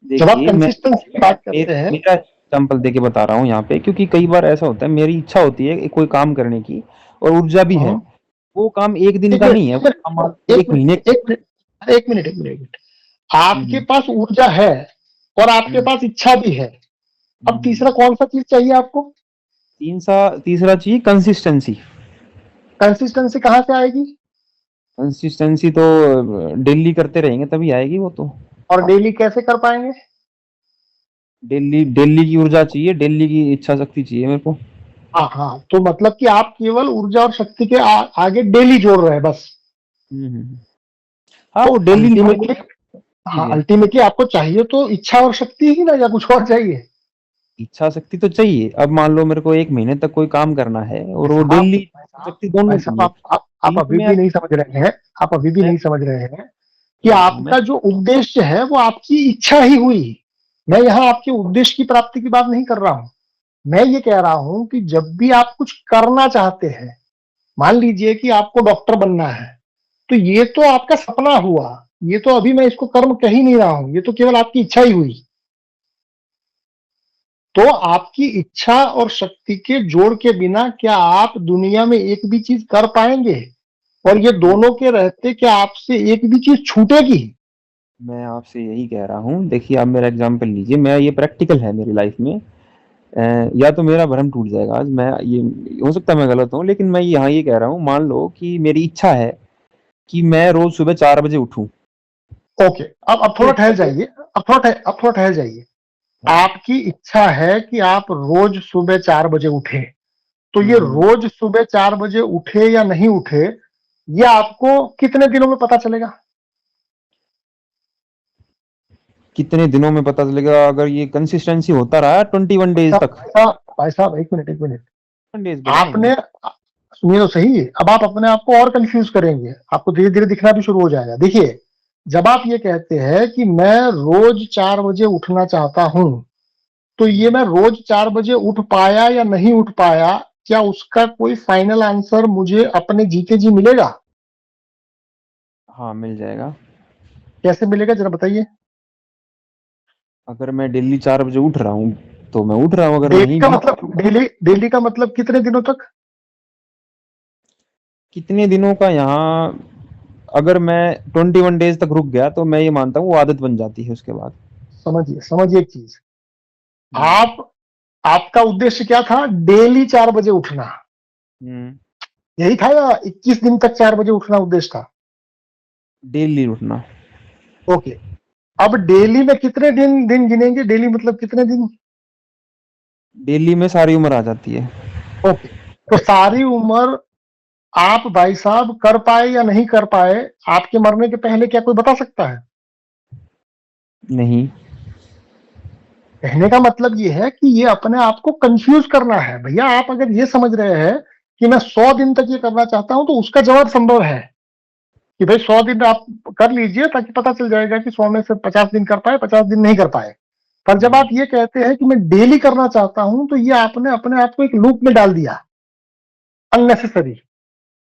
जब आप देखिए, मैं कंसिस्टेंसी की बात करते हैं, मेरा एग्जाम्पल देके बता रहा हूँ यहाँ पे, क्योंकि कई बार ऐसा होता है मेरी इच्छा होती है कोई काम करने की और ऊर्जा भी है। हाँ, वो काम एक दिन एक का मिनट नहीं है, एक वो काम मिनट एक महीने। एक मिनट एक मिनट एक मिनट एक मिनट आपके हम्म, पास ऊर्जा है और आपके हम्म, पास इच्छा भी है। अब हम्म। तीसरा कौन सा चीज चाहिए आपको? तीसरा चाहिए कंसिस्टेंसी। कंसिस्टेंसी कहाँ से आएगी? कंसिस्टेंसी तो डेली करते रहेंगे तभी आएगी वो तो। और डेली कैसे कर पाएंगे? डेली डेली की ऊर्जा चाहिए, डेली की इच्छा शक्ति चाहिए मेरे को। हाँ हाँ, तो मतलब कि आप केवल ऊर्जा और शक्ति के आगे डेली जोड़ रहे हैं बस। हाँ, तो वो डेली अल्टीमेटली, चीज हाँ है। अल्टीमेटली आपको चाहिए तो इच्छा और शक्ति ही ना, या कुछ और चाहिए? इच्छा शक्ति तो चाहिए। अब मान लो मेरे को एक महीने तक कोई काम करना है और वो साहब, डेली इच्छा शक्ति दोनों भाई साहब, चाहिए। आप बीच अभी में भी नहीं समझ रहे हैं। आप अभी भी मैं नहीं समझ रहे हैं। कि आपका जो उद्देश्य है वो आपकी इच्छा ही हुई। मैं यहाँ आपके उद्देश्य की प्राप्ति की बात नहीं कर रहा हूं। मैं ये कह रहा हूं कि जब भी आप कुछ करना चाहते हैं, मान लीजिए कि आपको डॉक्टर बनना है, तो ये तो आपका सपना हुआ, ये तो अभी मैं इसको कर्म कह ही नहीं रहा हूं, ये तो केवल आपकी इच्छा ही हुई। तो आपकी इच्छा और शक्ति के जोड़ के बिना क्या आप दुनिया में एक भी चीज कर पाएंगे? और ये दोनों के रहते क्या आपसे एक भी चीज छूटेगी? मैं आपसे यही कह रहा हूँ, देखिए आप मेरा एग्जाम्पल लीजिए, मैं ये प्रैक्टिकल है मेरी लाइफ में। या तो मेरा भ्रम टूट जाएगा आज, मैं ये हो सकता है मैं गलत हूँ, लेकिन मैं यहाँ ये कह रहा हूँ, मान लो कि मेरी इच्छा है कि मैं रोज सुबह 4 बजे उठूं। ओके, अब थोड़ा ठहर जाइए, अब थोड़ा ठहर जाइए। आपकी इच्छा है कि आप रोज सुबह 4 बजे उठे, तो ये रोज सुबह 4 बजे उठे या नहीं उठे, ये आपको कितने दिनों में पता चलेगा? कितने दिनों में पता चलेगा? अगर ये कंसिस्टेंसी होता रहा 21 डेज तक। भाई साहब एक मिनट, 21 डेज आपने सुनिए तो सही, अब आप अपने आप को और कंफ्यूज करेंगे, आपको धीरे धीरे दिखना भी शुरू हो जाएगा। देखिए, जब आप ये कहते हैं कि मैं रोज 4 बजे उठना चाहता हूं, तो ये मैं रोज 4 बजे उठ पाया या नहीं उठ पाया, क्या उसका कोई फाइनल आंसर मुझे अपने जीते जी मिलेगा? हाँ, मिल जाएगा। कैसे मिलेगा जरा बताइए। अगर मैं डेली 4 बजे उठ रहा हूँ तो मैं उठ रहा हूँ, अगर डेली नहीं का भी, मतलब डेली का मतलब कितने दिनों तक? कितने दिनों का, यहाँ अगर मैं 21 डेज तक रुक गया तो मैं ये मानता हूँ वो आदत बन जाती है उसके बाद। समझिए एक चीज, आपका उद्देश्य क्या था? डेली 4 बजे उठना, यही था या 21 दिन तक 4 बजे उठना उद्देश्य था? डेली उठना। ओके, अब डेली में कितने दिन दिन गिनेंगे? डेली मतलब कितने दिन? डेली में सारी उम्र आ जाती है। ओके, तो सारी उम्र आप भाई साहब कर पाए या नहीं कर पाए, आपके मरने के पहले क्या कोई बता सकता है? नहीं। कहने का मतलब ये है कि ये अपने आप को कंफ्यूज करना है। भैया आप अगर ये समझ रहे हैं कि मैं 100 दिन तक ये करना चाहता हूं, तो उसका जवाब संभव है कि भाई 100 दिन आप कर लीजिए, ताकि पता चल जाएगा कि 100 में से 50 दिन कर पाए, 50 दिन नहीं कर पाए। पर जब आप ये कहते हैं कि मैं डेली करना चाहता हूं, तो ये आपने अपने आप को एक लूप में डाल दिया, अननेसेसरी।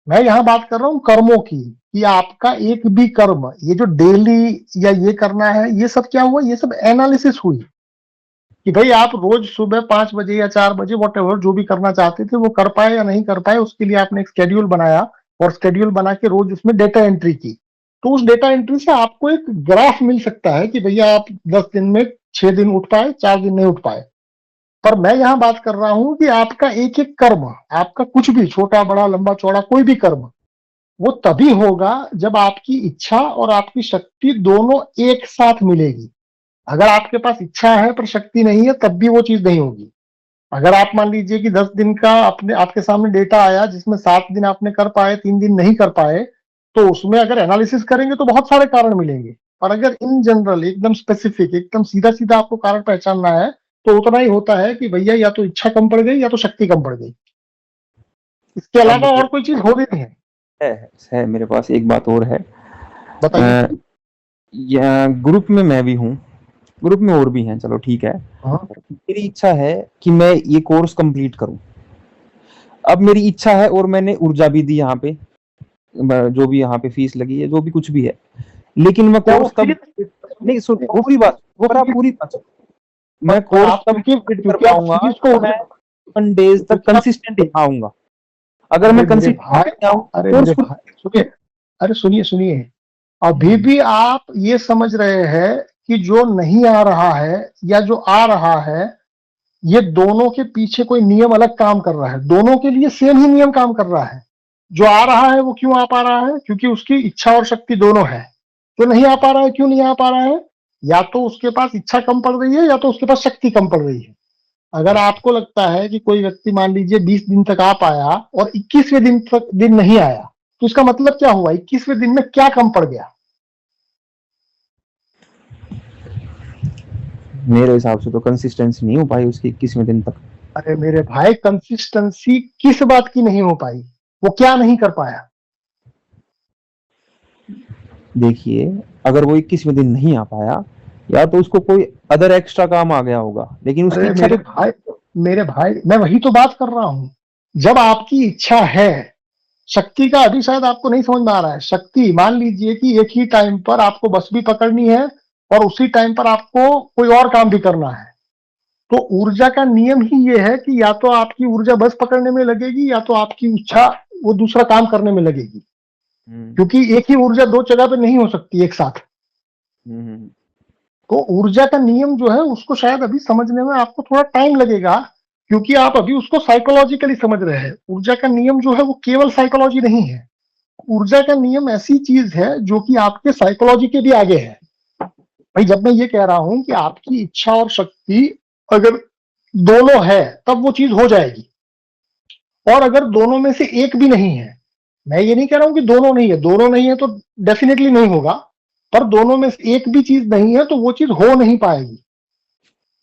मैं यहां बात कर रहा हूं कर्मों की, कि आपका एक भी कर्म, ये जो डेली या ये करना है, ये सब क्या हुआ? ये सब एनालिसिस हुई कि भाई आप रोज सुबह 5 बजे या 4 बजे वॉट एवर जो भी करना चाहते थे वो कर पाए या नहीं कर पाए, उसके लिए आपने एक स्केड्यूल बनाया, और स्केड्यूल बना के रोज उसमें डेटा एंट्री की। तो उस डेटा एंट्री से आपको एक ग्राफ मिल सकता है कि भैया आप 10 दिन में 6 दिन उठ पाए, 4 दिन नहीं उठ पाए। पर मैं यहां बात कर रहा हूं कि आपका एक एक कर्म, आपका कुछ भी छोटा बड़ा लंबा चौड़ा कोई भी कर्म, वो तभी होगा जब आपकी इच्छा और आपकी शक्ति दोनों एक साथ मिलेगी। अगर आपके पास इच्छा है पर शक्ति नहीं है, तब भी वो चीज नहीं होगी। अगर आप मान लीजिए कि 10 दिन का अपने आपके सामने डेटा आया, जिसमें 7 दिन आपने कर पाए, 3 दिन नहीं कर पाए, तो उसमें अगर एनालिसिस करेंगे तो बहुत सारे कारण मिलेंगे। और अगर इन जनरल एकदम स्पेसिफिक एकदम सीधा सीधा आपको कारण पहचानना है, तो उतना ही होता है कि भैया या तो इच्छा कम पड़ गई या तो शक्ति कम पड़ गई, इसके अलावा और कोई चीज हो नहीं है। है मेरे पास एक बात और है। बताइए। ग्रुप में मैं भी हूँ, ग्रुप में और भी हैं, चलो ठीक है। हाँ, मेरी इच्छा है कि मैं ये कोर्स कंप्लीट करूं। अब मेरी इच्छा है और मैंने ऊर्जा भी दी यहाँ पे, जो भी यहाँ पे फीस लगी है, जो भी कुछ भी है, लेकिन मैं कोर्स तब नहीं, सुन वो पूरी बात, मैं कोर्स तब कंप्लीट कर पाऊंगा मैं 1 डेज तक कंसिस्टेंट आऊंगा। अगर मैं कंसिस्टेंट आऊंगा, अरे सुनिए, अभी भी आप ये समझ रहे हैं कि जो नहीं आ रहा है या जो आ रहा है, ये दोनों के पीछे कोई नियम अलग काम कर रहा है। दोनों के लिए सेम ही नियम काम कर रहा है। जो आ रहा है वो क्यों आ पा रहा है? क्योंकि उसकी इच्छा और शक्ति दोनों है। जो नहीं आ पा रहा है, क्यों नहीं आ पा रहा है? या तो उसके पास इच्छा कम पड़ रही है, या तो उसके पास शक्ति कम पड़ रही है। अगर आपको लगता है कि कोई व्यक्ति मान लीजिए 20 दिन तक आ पाया और 21वें दिन नहीं आया, तो इसका मतलब क्या हुआ? 21वें दिन में क्या कम पड़ गया? मेरे हिसाब से तो कंसिस्टेंसी नहीं हो पाई उसकी 21वें दिन तक। अरे मेरे भाई, कंसिस्टेंसी किस बात की नहीं हो पाई? वो क्या नहीं कर पाया? देखिए, अगर वो 21वें दिन नहीं आ पाया, या तो उसको कोई अदर एक्स्ट्रा काम आ गया होगा, लेकिन उसकी अरे इच्छा तो मेरे भाई मैं वही तो बात कर रहा हूं। जब आपकी इच्छा है, शक्ति का अभी शायद आपको नहीं समझ में आ रहा है। शक्ति, मान लीजिए कि एक ही टाइम पर आपको बस भी पकड़नी है और उसी टाइम पर आपको कोई और काम भी करना है, तो ऊर्जा का नियम ही ये है कि या तो आपकी ऊर्जा बस पकड़ने में लगेगी या तो आपकी इच्छा वो दूसरा काम करने में लगेगी, क्योंकि एक ही ऊर्जा दो जगह पे नहीं हो सकती एक साथ। तो ऊर्जा का नियम जो है उसको शायद अभी समझने में आपको थोड़ा टाइम लगेगा, क्योंकि आप अभी उसको साइकोलॉजिकली समझ रहे हैं। ऊर्जा का नियम जो है वो केवल साइकोलॉजी नहीं है। ऊर्जा का नियम ऐसी चीज है जो कि आपके साइकोलॉजी के भी आगे है। भाई जब मैं ये कह रहा हूं कि आपकी इच्छा और शक्ति अगर दोनों है तब वो चीज हो जाएगी, और अगर दोनों में से एक भी नहीं है, मैं ये नहीं कह रहा हूं कि दोनों नहीं है, दोनों नहीं है तो डेफिनेटली नहीं होगा, पर दोनों में से एक भी चीज नहीं है तो वो चीज हो नहीं पाएगी।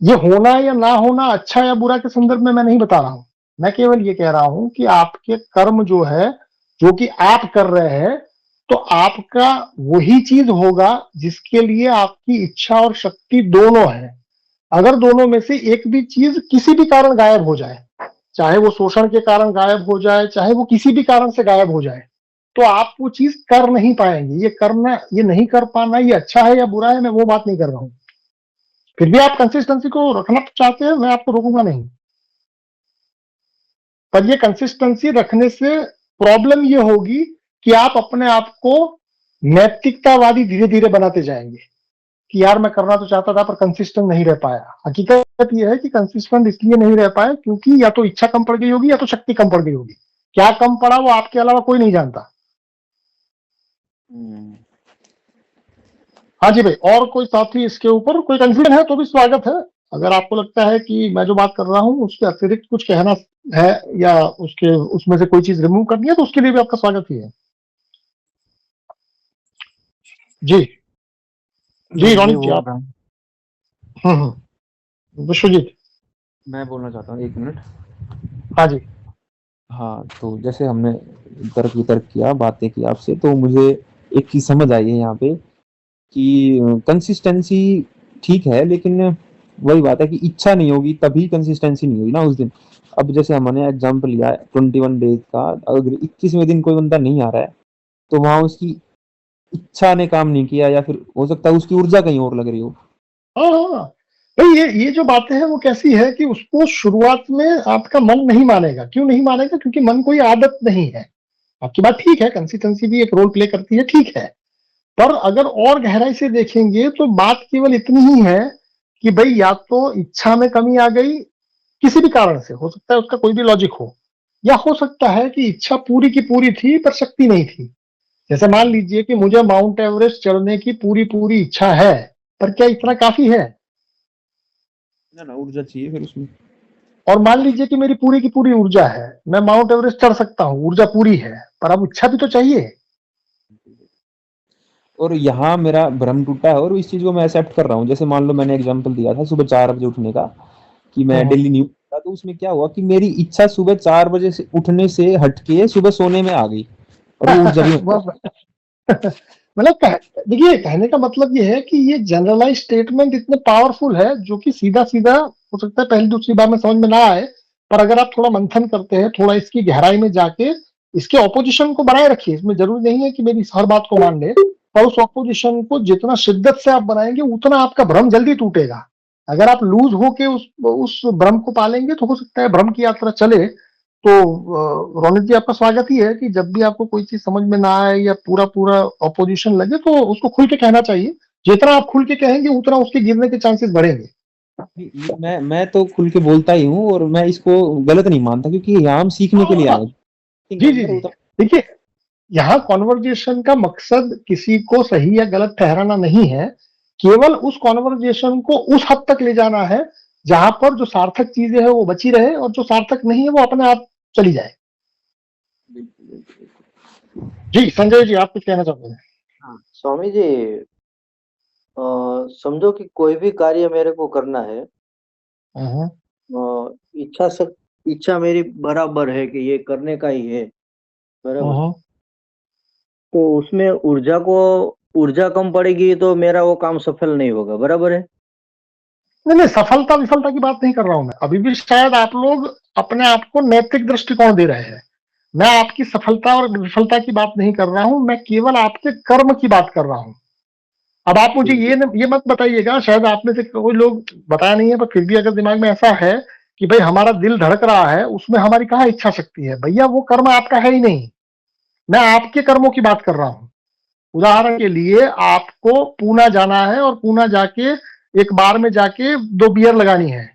ये होना या ना होना, अच्छा या बुरा के संदर्भ में मैं नहीं बता रहा हूं। मैं केवल ये कह रहा हूं कि आपके कर्म जो है, जो कि आप कर रहे हैं, तो आपका वही चीज होगा जिसके लिए आपकी इच्छा और शक्ति दोनों है। अगर दोनों में से एक भी चीज किसी भी कारण गायब हो जाए, चाहे वो शोषण के कारण गायब हो जाए, चाहे वो किसी भी कारण से गायब हो जाए, तो आप वो चीज कर नहीं पाएंगे। ये करना, ये नहीं कर पाना, ये अच्छा है या बुरा है, मैं वो बात नहीं कर रहा हूं। फिर भी आप कंसिस्टेंसी को रखना चाहते हैं, मैं आपको रोकूंगा नहीं, पर ये कंसिस्टेंसी रखने से प्रॉब्लम ये होगी कि आप अपने आप को नैतिकतावादी धीरे धीरे बनाते जाएंगे कि यार मैं करना तो चाहता था पर कंसिस्टेंट नहीं रह पाया। हकीकत ये है कि कंसिस्टेंट इसलिए नहीं रह पाया क्योंकि या तो इच्छा कम पड़ गई होगी या तो शक्ति कम पड़ गई होगी। क्या कम पड़ा वो आपके अलावा कोई नहीं जानता। हाँ जी भाई, और कोई साथी इसके ऊपर कोई कंफ्यूजन है तो भी स्वागत है। अगर आपको लगता है कि मैं जो बात कर रहा हूँ उसके अतिरिक्त कुछ कहना है या उसके उसमें से कोई चीज रिमूव करनी है तो उसके लिए भी आपका स्वागत ही है। जी जी रोनित जी, आप। विश्वजीत। मैं बोलना चाहता हूँ, 1 मिनट। हाँ जी। हाँ, तो जैसे हमने तर्क वितर्क किया, बातें की आपसे, तो मुझे एक चीज समझ आई है यहाँ पे कि कंसिस्टेंसी ठीक है, लेकिन वही बात है कि इच्छा नहीं होगी तभी कंसिस्टेंसी नहीं होगी ना उस दिन। अब जैसे हमने एग्जांपल लिया 21 डेज का, अगर 21वें दिन कोई बंदा नहीं आ रहा है तो वहां उसकी इच्छा ने काम नहीं किया, या फिर हो सकता है उसकी ऊर्जा कहीं और लग रही हो। हाँ हाँ भाई, ये जो बातें हैं वो कैसी है कि उसको शुरुआत में आपका मन नहीं मानेगा। क्यों नहीं मानेगा? क्योंकि मन कोई आदत नहीं है। आपकी बात ठीक है, कंसिस्टेंसी भी एक रोल प्ले करती है, ठीक है। पर अगर और गहराई से देखेंगे तो बात केवल इतनी ही है कि भाई या तो इच्छा में कमी आ गई किसी भी कारण से, हो सकता है उसका कोई भी लॉजिक हो, या हो सकता है कि इच्छा पूरी की पूरी थी पर शक्ति नहीं थी। जैसे मान लीजिए कि मुझे माउंट एवरेस्ट चढ़ने की पूरी पूरी इच्छा है, पर क्या इतना काफी है? ना ना, ऊर्जा चाहिए फिर उसमें। और मान लीजिए कि मेरी पूरी की पूरी ऊर्जा है, मैं माउंट एवरेस्ट चढ़ सकता हूँ, ऊर्जा पूरी है, पर अब इच्छा भी तो चाहिए। और यहाँ मेरा भ्रम टूटा है, और इस चीज को मैं एक्सेप्ट कर रहा हूँ। जैसे मान लो मैंने एग्जांपल दिया था सुबह 4 बजे उठने का, कि मैं हम्म। डेली नहीं उठता, तो उसमें क्या हुआ कि मेरी इच्छा सुबह 4 बजे से उठने से हटके सुबह सोने में आ गई, और वो ऊर्जा भी मतलब देखिए, कहने का मतलब ये है कि ये जनरलाइज स्टेटमेंट इतने पावरफुल है जो कि सीधा सीधा हो सकता है पहली दूसरी बार में समझ में ना आए, पर अगर आप थोड़ा मंथन करते हैं, थोड़ा इसकी गहराई में जाके इसके ऑपोजिशन को बनाए रखिए। इसमें जरूरी नहीं है कि मेरी हर बात को मान ले, पर उस ऑपोजिशन को जितना शिद्दत से आप बनाएंगे उतना आपका भ्रम जल्दी टूटेगा। अगर आप लूज होके उस भ्रम को पालेंगे तो हो सकता है भ्रम की यात्रा चले। तो रोनित जी, आपका स्वागत ही है कि जब भी आपको कोई चीज समझ में ना आए या पूरा पूरा ऑपोजिशन लगे तो उसको खुल के कहना चाहिए। जितना आप खुल के कहेंगे उतना उसके गिरने के चांसेस बढ़ेंगे। मैं तो खुल के बोलता ही हूँ, और मैं इसको गलत नहीं मानता, क्योंकि यहाँ हम सीखने के लिए आए हैं। जी जी जी, देखिए, यहाँ कॉन्वर्जेशन का मकसद किसी को सही या गलत ठहराना नहीं है, केवल उस कॉन्वर्जेशन को उस हद तक ले जाना है जहां पर जो सार्थक चीजें है वो बची रहे और जो सार्थक नहीं है वो अपने आप चली जाए। जी संजय जी, आप कुछ कहना चाहते हैं? हाँ, स्वामी जी, समझो कि कोई भी कार्य मेरे को करना है, हाँ इच्छा मेरी बराबर है कि ये करने का ही है, बराबर। हाँ तो उसमें ऊर्जा कम पड़ेगी तो मेरा वो काम सफल नहीं होगा, बराबर है? नहीं नहीं, सफलता विफलता की बात नहीं कर रहा हूं मैं। अभी भी शायद आप लोग अपने आप को नैतिक दृष्टिकोण दे रहे हैं। मैं आपकी सफलता और विफलता की बात नहीं कर रहा हूं, मैं केवल आपके कर्म की बात कर रहा हूं। अब आप मुझे ये मत बताइएगा, शायद आप में से कोई लोग बताया नहीं है, पर फिर भी अगर दिमाग में ऐसा है कि भाई हमारा दिल धड़क रहा है, उसमें हमारी कहाँ इच्छा शक्ति है? भैया वो कर्म आपका है ही नहीं। मैं आपके कर्मों की बात कर रहा हूं। उदाहरण के लिए आपको पूना जाना है और पूना जाके एक बार में जाके 2 बियर लगानी है,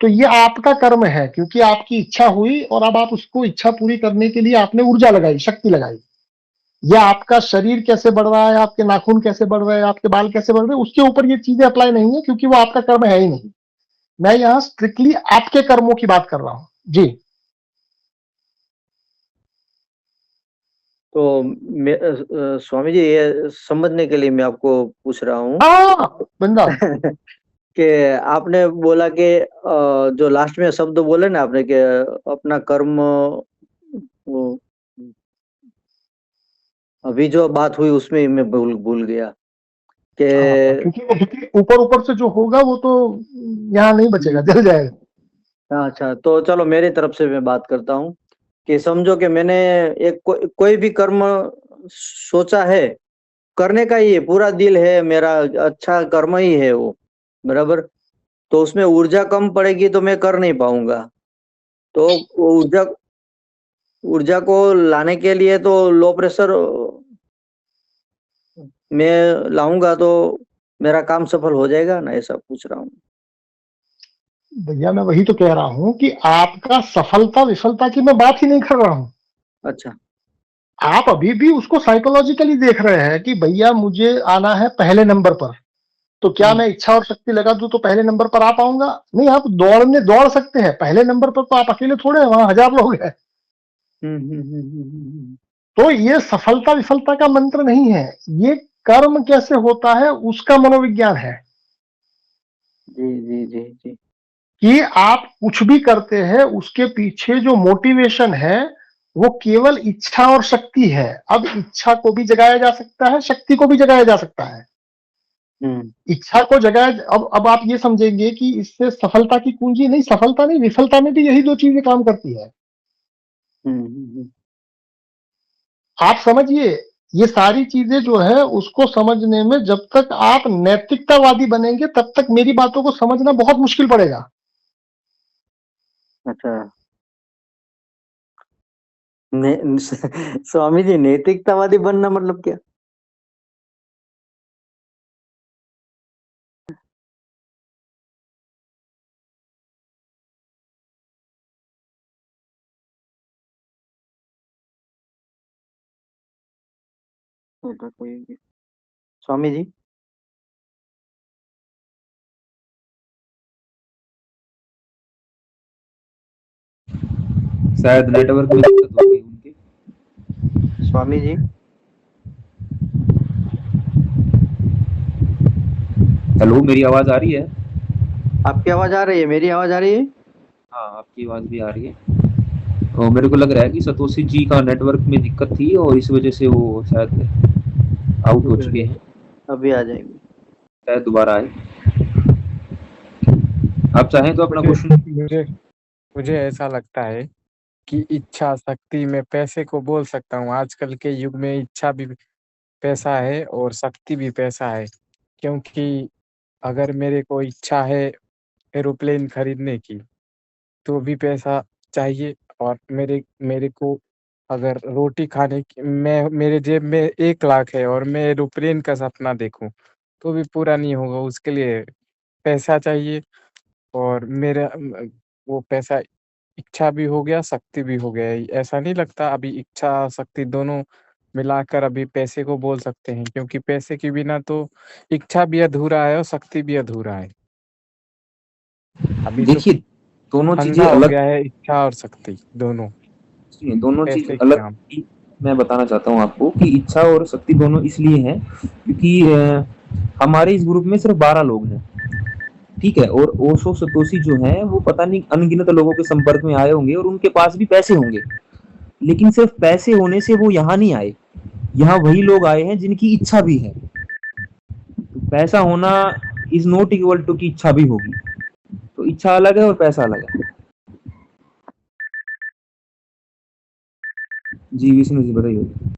तो ये आपका कर्म है, क्योंकि आपकी इच्छा हुई और अब आप उसको इच्छा पूरी करने के लिए आपने ऊर्जा लगाई, शक्ति लगाई। या आपका शरीर कैसे बढ़ रहा है, आपके नाखून कैसे बढ़ रहे हैं, आपके बाल कैसे बढ़ रहे हैं, उसके ऊपर ये चीजें अप्लाई नहीं है, क्योंकि वो आपका कर्म है ही नहीं। मैं यहाँ स्ट्रिक्टली आपके कर्मों की बात कर रहा हूं जी। तो स्वामी जी, ये समझने के लिए मैं आपको पूछ रहा हूँ हाँ बंदा कि आपने बोला कि जो लास्ट में शब्द बोले ना आपने, कि अपना कर्म, वो अभी जो बात हुई उसमें मैं भूल गया कि क्योंकि ऊपर ऊपर से जो होगा वो तो यहाँ नहीं बचेगा, जल जाएगा। अच्छा, तो चलो मेरी तरफ से मैं बात करता हूँ कि समझो कि मैंने एक कोई भी कर्म सोचा है, करने का ही है, पूरा दिल है मेरा, अच्छा कर्म ही है वो, बराबर। तो उसमें ऊर्जा कम पड़ेगी तो मैं कर नहीं पाऊंगा। तो ऊर्जा को लाने के लिए तो लो प्रेशर मैं लाऊंगा तो मेरा काम सफल हो जाएगा ना, ऐसा पूछ रहा हूँ। भैया मैं वही तो कह रहा हूं कि आपका सफलता विफलता की मैं बात ही नहीं कर रहा हूं। अच्छा, आप अभी भी उसको साइकोलॉजिकली देख रहे हैं कि भैया मुझे आना है पहले नंबर पर, तो क्या मैं इच्छा और शक्ति लगा दूं तो पहले नंबर पर आ पाऊंगा? नहीं, आप दौड़ सकते हैं पहले नंबर पर, तो आप अकेले थोड़े हैं, वहां 1000 लोग हैं। तो ये सफलता विफलता का मंत्र नहीं है, ये कर्म कैसे होता है उसका मनोविज्ञान है। जी जी जी जी। कि आप कुछ भी करते हैं उसके पीछे जो मोटिवेशन है वो केवल इच्छा और शक्ति है। अब इच्छा को भी जगाया जा सकता है, शक्ति को भी जगाया जा सकता है। इच्छा को जगाया, अब आप ये समझेंगे कि इससे सफलता की कुंजी नहीं, सफलता नहीं विफलता में भी यही 2 चीजें काम करती है। आप समझिए, ये सारी चीजें जो है उसको समझने में जब तक आप नैतिकतावादी बनेंगे तब तक मेरी बातों को समझना बहुत मुश्किल पड़ेगा। अच्छा, स्वामी जी, नैतिकतावादी बनना मतलब क्या? स्वामी जी, शायद नेटवर्क में दिक्कत हो गई उनके। स्वामी जी, हेलो, मेरी आवाज आ रही है? आपकी आवाज आ रही है, मेरी आवाज आ रही है? हाँ, आपकी आवाज भी आ रही है। और मेरे को लग रहा है कि सतोषी जी का नेटवर्क में दिक्कत थी और इस वजह से वो शायद आउट हो चुके हैं। अभी आ जाएंगे, शायद दोबारा आए। आप चाहें तो अपना क्वेश्चन। मुझे ऐसा लगता है कि इच्छा शक्ति में पैसे को बोल सकता हूँ। आजकल के युग में इच्छा भी पैसा है और शक्ति भी पैसा है, क्योंकि अगर मेरे को इच्छा है एरोप्लेन खरीदने की तो भी पैसा चाहिए, और मेरे को अगर रोटी खाने की, मेरे जेब में 1 लाख है और मैं एरोप्लेन का सपना देखूं तो भी पूरा नहीं होगा, उसके लिए पैसा चाहिए। और मेरा वो पैसा इच्छा भी हो गया, शक्ति भी हो गया। ऐसा नहीं लगता अभी इच्छा शक्ति दोनों मिलाकर अभी पैसे को बोल सकते हैं, क्योंकि पैसे के बिना तो इच्छा भी अधूरा है और शक्ति भी अधूरा है। अभी तो देखिए, दोनों चीजें ठंडा हो अलग, गया है इच्छा और शक्ति दोनों दोनों चीज पैसे के अलग। नाम। मैं बताना चाहता हूँ आपको कि इच्छा और शक्ति दोनों इसलिए हैं क्योंकि हमारे इस ग्रुप में सिर्फ 12 लोग हैं, ठीक है। और ओशो सतोशी जो है वो पता नहीं अनगिनत लोगों के संपर्क में आए होंगे और उनके पास भी पैसे होंगे, लेकिन सिर्फ पैसे होने से वो यहाँ नहीं आए। यहाँ वही लोग आए हैं जिनकी इच्छा भी है। पैसा होना इज नॉट इक्वल टू की इच्छा भी होगी। तो इच्छा अलग है और पैसा अलग है। जी विष्णु जी बताइए।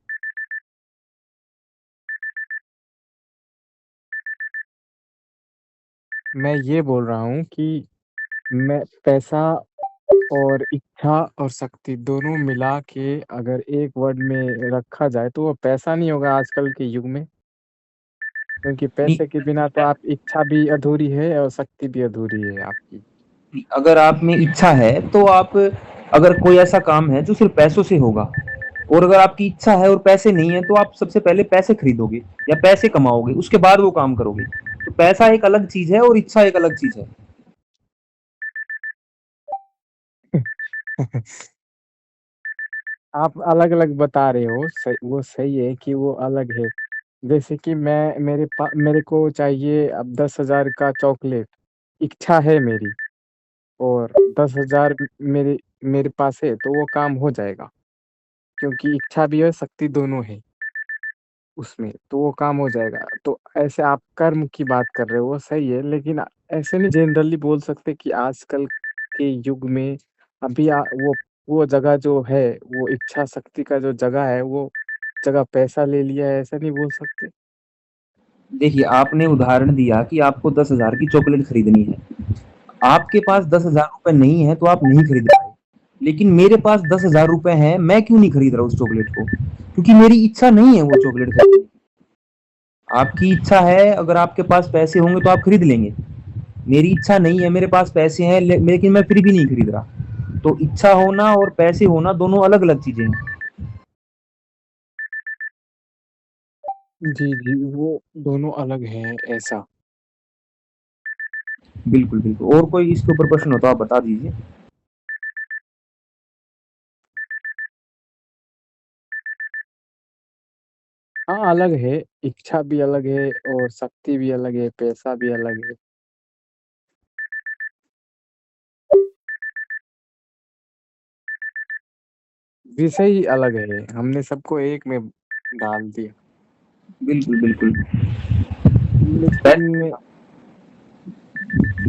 मैं ये बोल रहा हूँ कि मैं पैसा और इच्छा और शक्ति दोनों मिला के अगर एक वर्ड में रखा जाए तो वो पैसा नहीं होगा आजकल के युग में, क्योंकि नहीं, पैसे के बिना तो आप इच्छा भी अधूरी है और शक्ति भी अधूरी है आपकी। अगर आप में इच्छा है तो आप, अगर कोई ऐसा काम है जो सिर्फ पैसों से होगा, और अगर आपकी इच्छा है और पैसे नहीं है, तो आप सबसे पहले पैसे खरीदोगे या पैसे कमाओगे, उसके बाद वो काम करोगे। तो पैसा एक अलग चीज है और इच्छा एक अलग चीज है। आप अलग अलग बता रहे हो, सही, वो सही है कि वो अलग है। जैसे कि मेरे को चाहिए अब 10,000 का चॉकलेट, इच्छा है मेरी, और 10,000 मेरे मेरे पास है तो वो काम हो जाएगा, क्योंकि इच्छा भी है शक्ति दोनों है उसमें, तो वो काम हो जाएगा। तो ऐसे आप कर्म की बात कर रहे हो, वो सही है, लेकिन ऐसे नहीं जनरली बोल सकते कि आजकल के युग में अभी वो जगह जो है, वो इच्छा शक्ति का जो जगह है, वो जगह पैसा ले लिया है, ऐसा नहीं बोल सकते। देखिए, आपने उदाहरण दिया कि आपको 10,000 की चॉकलेट खरीदनी है। आपके पास 10,000 रुपए नहीं है तो आप नहीं खरीद पाए, लेकिन मेरे पास 10,000 रुपए हैं, मैं क्यों नहीं खरीद रहा उस चॉकलेट को? क्योंकि मेरी इच्छा नहीं है वो चॉकलेट खरीदने की। आपकी इच्छा है, अगर आपके पास पैसे होंगे तो आप खरीद लेंगे। मेरी इच्छा नहीं है, मेरे पास पैसे हैं लेकिन मैं फिर भी नहीं खरीद रहा। तो इच्छा होना और पैसे होना दोनों अलग अलग चीजें हैं। जी जी, वो दोनों अलग हैं ऐसा। बिल्कुल बिल्कुल। और कोई इसके ऊपर प्रश्न हो तो आप बता दीजिए। हाँ अलग है, इच्छा भी अलग है और शक्ति भी अलग है, पैसा भी अलग है। विषय ही अलग है, हमने सबको एक में डाल दिया। बिल्कुल बिल्कुल। लेकिन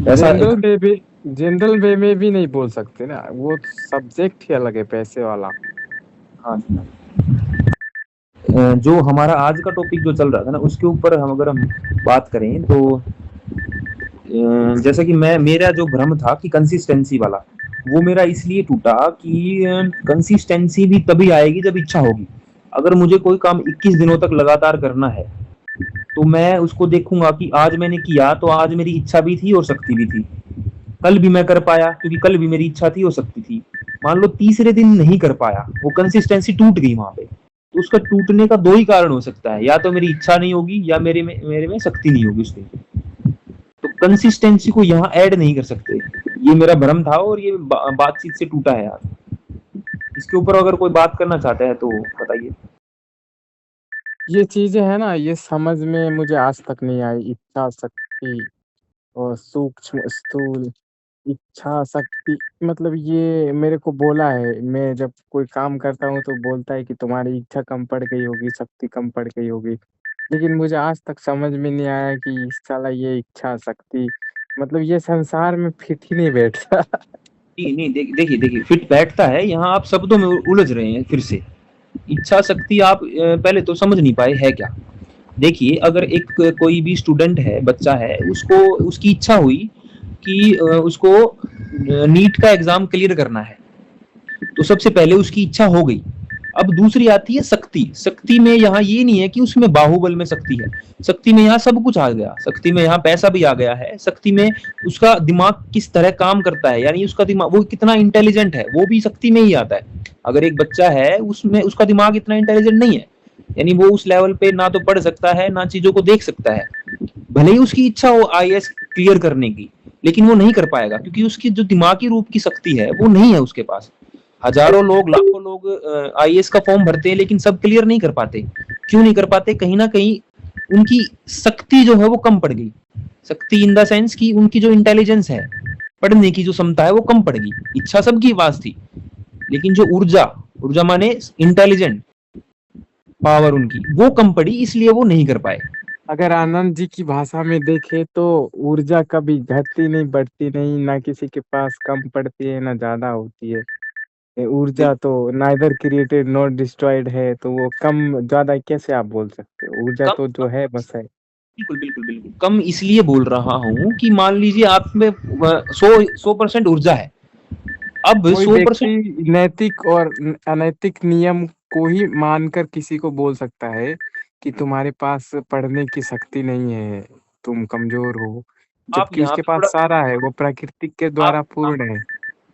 ऐसा जनरल वे में भी नहीं बोल सकते ना, वो सब्जेक्ट ही अलग है पैसे वाला। हाँ जी। जो हमारा आज का टॉपिक जो चल रहा था ना, उसके ऊपर अगर हम बात करें तो जैसा कि मेरा जो भ्रम था कि कंसिस्टेंसी वाला, वो मेरा इसलिए टूटा कि कंसिस्टेंसी भी तभी आएगी जब इच्छा होगी। अगर मुझे कोई काम 21 दिनों तक लगातार करना है तो मैं उसको देखूंगा कि आज मैंने किया तो आज मेरी इच्छा भी थी और शक्ति भी थी। कल भी मैं कर पाया क्योंकि कल भी मेरी इच्छा थी और शक्ति थी। मान लो तीसरे दिन नहीं कर पाया, वो कंसिस्टेंसी टूट गई वहां पे। तो उसका टूटने का दो ही कारण हो सकता है, या तो मेरी इच्छा नहीं होगी या मेरे में शक्ति नहीं होगी उस दिन। तो कंसिस्टेंसी को यहाँ ऐड नहीं कर सकते। ये मेरा भ्रम था और ये बातचीत से टूटा है यार। इसके ऊपर अगर कोई बात करना चाहता है तो बताइए। ये चीजें है ना, ये समझ में मुझे आज तक नहीं आई, इच्छा शक्ति और सूक्ष्म स्थूल। इच्छा शक्ति मतलब ये मेरे को बोला है, मैं जब कोई काम करता हूँ तो बोलता है कि तुम्हारी इच्छा कम पड़ गई होगी, शक्ति कम पड़ गई होगी, लेकिन मुझे आज तक समझ में नहीं आया कि साला ये इच्छा शक्ति मतलब ये संसार में फिट ही नहीं बैठता। नहीं नहीं, देखिए फिट बैठता है। यहाँ आप शब्दों में उलझ रहे हैं फिर से। इच्छा शक्ति आप पहले तो समझ नहीं पाए है क्या। देखिए, अगर एक कोई भी स्टूडेंट है, बच्चा है, उसको उसकी इच्छा हुई कि उसको नीट का एग्जाम क्लियर करना है, तो सबसे पहले उसकी इच्छा हो गई। अब दूसरी आती है शक्ति। शक्ति में यहाँ ये नहीं है कि उसमें बाहुबल में शक्ति है। शक्ति में यहाँ सब कुछ आ गया। शक्ति में यहाँ पैसा भी आ गया है। शक्ति में उसका दिमाग किस तरह काम करता है, यानी उसका दिमाग वो कितना इंटेलिजेंट है, वो भी शक्ति में ही आता है। अगर एक बच्चा है, उसमें उसका दिमाग इतना इंटेलिजेंट नहीं है, यानी वो उस लेवल पे ना तो पढ़ सकता है ना चीजों को देख सकता है। भले ही उसकी इच्छा हो आईएएस क्लियर करने की, लेकिन वो नहीं कर पाएगा क्योंकि उसकी जो दिमागी रूप की शक्ति है वो नहीं है उसके पास। हजारों लोग, लाखों लोग आईएएस का फॉर्म भरते हैं, लेकिन सब क्लियर नहीं कर पाते। क्यों नहीं कर पाते? कहीं ना कहीं उनकी शक्ति जो है वो कम पड़ गई। शक्ति इन द सेंस की उनकी जो इंटेलिजेंस है, पढ़ने की जो क्षमता है, वो कम पड़ गई। इच्छा सबकी पास थी, लेकिन जो ऊर्जा माने इंटेलिजेंट पावर, उनकी वो कम पड़ी, इसलिए वो नहीं कर पाए। अगर आनंद जी की भाषा में देखे तो ऊर्जा कभी घटती नहीं, बढ़ती नहीं, ना किसी के पास कम पड़ती है ना ज्यादा होती है। ये ऊर्जा तो नाइदर क्रिएटेड नॉट डिस्ट्रॉयड है, तो वो कम ज्यादा कैसे आप बोल सकते हो? ऊर्जा तो जो है बस है। बिल्कुल बिल्कुल बिल्कुल कम इसलिए बोल रहा हूँ कि मान लीजिए आप में 100% ऊर्जा है। अब कोई 100% व्यक्ति नैतिक और अनैतिक नियम को ही मानकर किसी को बोल सकता है कि तुम्हारे पास पढ़ने की शक्ति नहीं है, तुम कमजोर हो, आप जबकि यहाँ उसके पे पास थोड़ा सारा है, वो प्रकृति के द्वारा पूर्ण है।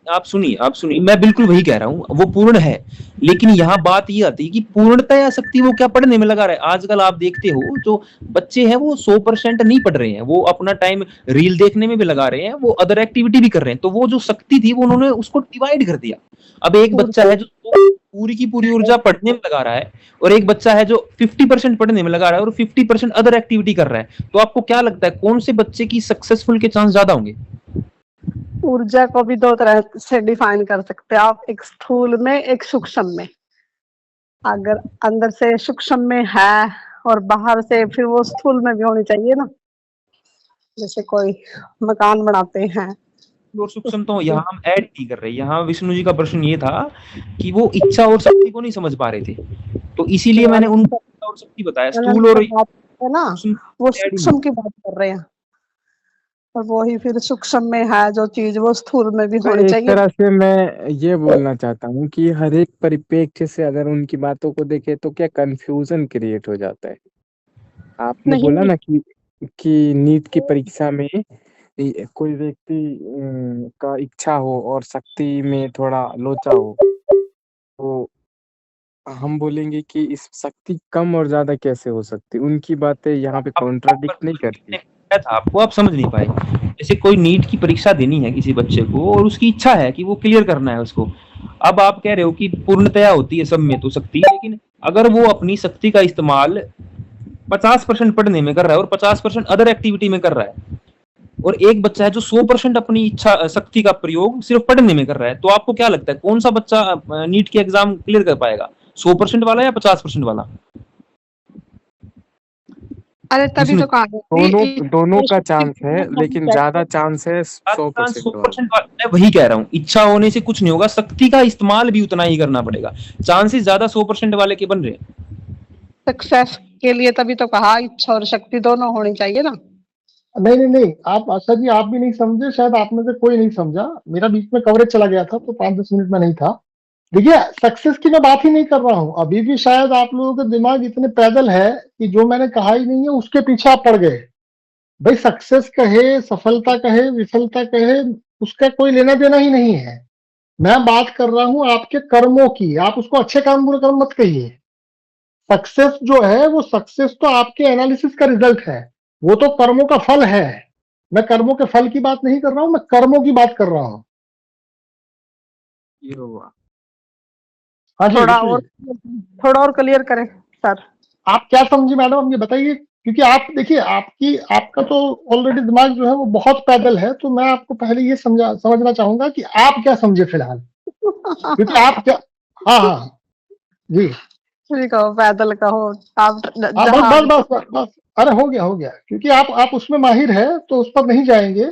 आप सुनिए मैं बिल्कुल वही कह रहा हूँ, वो पूर्ण है। लेकिन यहाँ बात ये आती है कि पूर्णता या शक्ति वो क्या पढ़ने में लगा रहा है। आजकल आप देखते हो जो बच्चे हैं वो 100% नहीं पढ़ रहे हैं, वो अपना टाइम रील देखने में भी लगा रहे हैं, वो अदर एक्टिविटी भी कर रहे हैं। तो वो जो शक्ति थी वो उन्होंने उसको डिवाइड कर दिया। अब एक बच्चा है जो पूरी की पूरी ऊर्जा पढ़ने में लगा रहा है, और एक बच्चा है जो 50% पढ़ने में लगा रहा है और 50% अदर एक्टिविटी कर रहा है। तो आपको क्या लगता है कौन से बच्चे की सक्सेसफुल के चांस ज्यादा होंगे? ऊर्जा को भी दो तरह से डिफाइन कर सकते हैं आप, एक स्थूल में एक सूक्ष्म में। अगर अंदर से सूक्ष्म में है और बाहर से फिर वो स्थूल में भी होनी चाहिए ना। जैसे कोई मकान बनाते हैं और सूक्ष्म तो यहाँ हम ऐड नहीं कर रहे। यहाँ विष्णु जी का प्रश्न ये था कि वो इच्छा और शक्ति को नहीं समझ पा रहे थे, तो इसीलिए मैंने उनको इच्छा और शक्ति बताया। स्थूल और बात है ना, सूक्ष्म वो ऐड ही सूक्ष्म की बात कर रहे हैं, और वही फिर सूक्ष्म में है जो चीज वो स्थूल में भी तो होनी एक चाहिए। तरह से मैं ये बोलना चाहता हूँ कि हर एक परिप्रेक्ष्य से अगर उनकी बातों को देखे तो क्या कंफ्यूजन क्रिएट हो जाता है। आपने नहीं बोला ना कि नीट की परीक्षा में कोई व्यक्ति का इच्छा हो और शक्ति में थोड़ा लोचा हो, तो हम बोलेंगे कि इस शक्ति कम और ज्यादा कैसे हो सकती? उनकी बातें यहाँ पे कॉन्ट्राडिक्ट नहीं करती। था आपको, आप समझ नहीं पाए। जैसे कोई नीट की परीक्षा देनी है किसी बच्चे को और उसकी इच्छा है कि वो क्लियर करना है उसको। अब आप कह रहे हो कि पूर्णतया होती है सब में तो शक्ति, लेकिन अगर वो अपनी शक्ति का इस्तेमाल 50% पढ़ने में कर रहा है और 50% अदर एक्टिविटी में कर रहा है, और एक बच्चा है जो 100% अपनी इच्छा शक्ति का प्रयोग सिर्फ पढ़ने में कर रहा है, तो आपको क्या लगता है कौन सा बच्चा नीट के एग्जाम क्लियर कर पाएगा? 100% वाला या 50% वाला? अरे तभी तो कहा दोनों का चांस है, लेकिन ज्यादा चांस है 100% वाला। मैं वही कह रहा हूँ, इच्छा होने से कुछ नहीं होगा, शक्ति का इस्तेमाल भी उतना ही करना पड़ेगा। चांसेस ज्यादा 100% वाले के बन रहे हैं। सक्सेस के लिए तभी तो कहा इच्छा और शक्ति दोनों होनी चाहिए ना। नहीं, आप आशा जी आप भी नहीं समझे, शायद आप में से कोई नहीं समझा। मेरा बीच में कवरेज चला गया था तो 5-10 मिनट में नहीं था। देखिए सक्सेस की मैं बात ही नहीं कर रहा हूं। अभी भी शायद आप लोगों के दिमाग इतने पैदल है कि जो मैंने कहा ही नहीं है उसके पीछे आप पड़ गए। भाई सक्सेस कहे, सफलता कहे, विफलता कहे, उसका कोई लेना देना ही नहीं है। मैं बात कर रहा हूं आपके कर्मों की। आप उसको अच्छे काम बुरे कर्म मत कहिए। सक्सेस जो है वो सक्सेस तो आपके एनालिसिस का रिजल्ट है, वो तो कर्मों का फल है। मैं कर्मों के फल की बात नहीं कर रहा हूं, मैं कर्मों की बात कर रहा हूं। ये हुआ। हाँ जी, थोड़ा और क्लियर करें सर। आप क्या समझी मैडम, आप ये बताइए। क्योंकि आप देखिए आपका तो ऑलरेडी दिमाग जो है वो बहुत पैदल है, तो मैं आपको पहले ये समझना चाहूंगा कि आप क्या समझे फिलहाल, क्योंकि आप क्या। हाँ जी, कहो पैदल कहो आप बस अरे हो गया। क्योंकि आप उसमें माहिर है तो उस पर नहीं जाएंगे।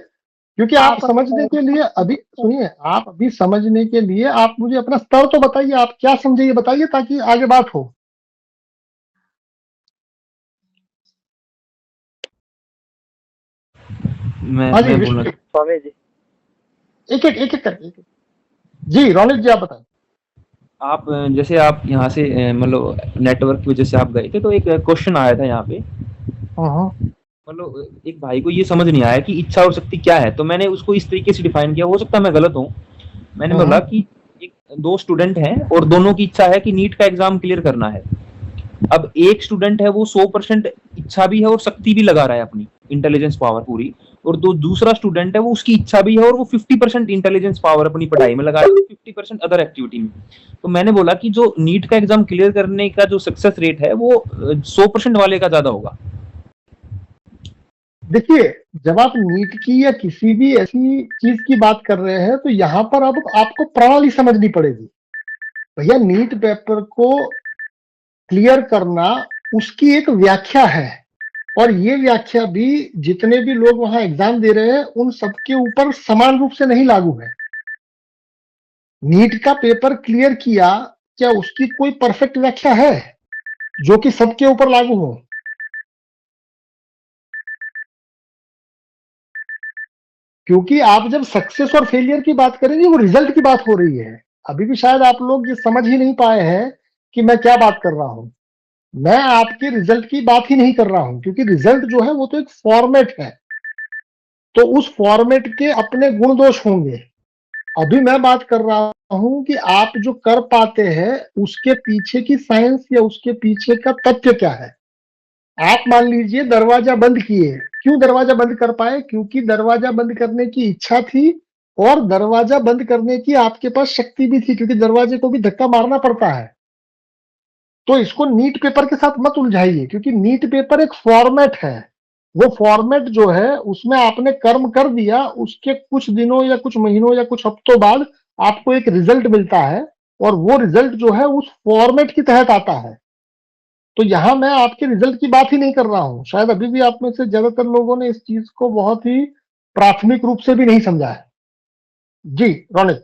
क्योंकि आप समझने के लिए अभी सुनिए, आप अभी समझने के लिए आप मुझे अपना स्तर तो बताइए, आप क्या समझे ये बताइए ताकि आगे बात हो। मैं बोलना एक करके जी रोनित जी आप बताएं। आप जैसे आप यहाँ से मतलब नेटवर्क की वजह से आप गए थे, तो एक क्वेश्चन आया था यहाँ पे। मतलब एक भाई को ये समझ नहीं आया कि इच्छा और शक्ति क्या है, तो मैंने उसको इस तरीके से डिफाइन किया, हो सकता है मैं गलत हूँ। मैंने बोला कि दो स्टूडेंट हैं और दोनों की इच्छा है कि नीट का एग्जाम क्लियर करना है। अब एक स्टूडेंट है वो 100% इच्छा भी है और शक्ति भी लगा रहा है अपनी इंटेलिजेंस पावर पूरी, और दूसरा स्टूडेंट है वो उसकी इच्छा भी है और वो 50% इंटेलिजेंस पावर अपनी पढ़ाई में लगा रहा है, 50% अदर एक्टिविटी में। तो मैंने बोला कि जो नीट का एग्जाम क्लियर करने का जो सक्सेस रेट है वो 100% वाले का ज्यादा होगा। देखिए जब आप नीट की या किसी भी ऐसी चीज की बात कर रहे हैं तो यहाँ पर अब आपको प्रणाली समझनी पड़ेगी। भैया नीट पेपर को क्लियर करना उसकी एक व्याख्या है। और ये व्याख्या भी जितने भी लोग वहां एग्जाम दे रहे हैं उन सबके ऊपर समान रूप से नहीं लागू है। नीट का पेपर क्लियर किया, क्या उसकी कोई परफेक्ट व्याख्या है जो कि सबके ऊपर लागू हो? क्योंकि आप जब सक्सेस और फेलियर की बात करेंगे वो रिजल्ट की बात हो रही है। अभी भी शायद आप लोग ये समझ ही नहीं पाए हैं कि मैं क्या बात कर रहा हूं। मैं आपके रिजल्ट की बात ही नहीं कर रहा हूं, क्योंकि रिजल्ट जो है वो तो एक फॉर्मेट है, तो उस फॉर्मेट के अपने गुण दोष होंगे। अभी मैं बात कर रहा हूं कि आप जो कर पाते हैं उसके पीछे की साइंस या उसके पीछे का तथ्य क्या है। आप मान लीजिए दरवाजा बंद किए, क्यों दरवाजा बंद कर पाए? क्योंकि दरवाजा बंद करने की इच्छा थी और दरवाजा बंद करने की आपके पास शक्ति भी थी, क्योंकि दरवाजे को भी धक्का मारना पड़ता है। तो इसको नीट पेपर के साथ मत उलझाइए, क्योंकि नीट पेपर एक फॉर्मेट है। वो फॉर्मेट जो है उसमें आपने कर्म कर दिया, उसके कुछ दिनों या कुछ महीनों या कुछ हफ्तों बाद आपको एक रिजल्ट मिलता है, और वो रिजल्ट जो है उस फॉर्मेट के तहत आता है। तो यहां मैं आपके रिजल्ट की बात ही नहीं कर रहा हूं। शायद अभी भी आप में से ज्यादातर लोगों ने इस चीज को बहुत ही प्राथमिक रूप से भी नहीं समझा है। जी रोनित।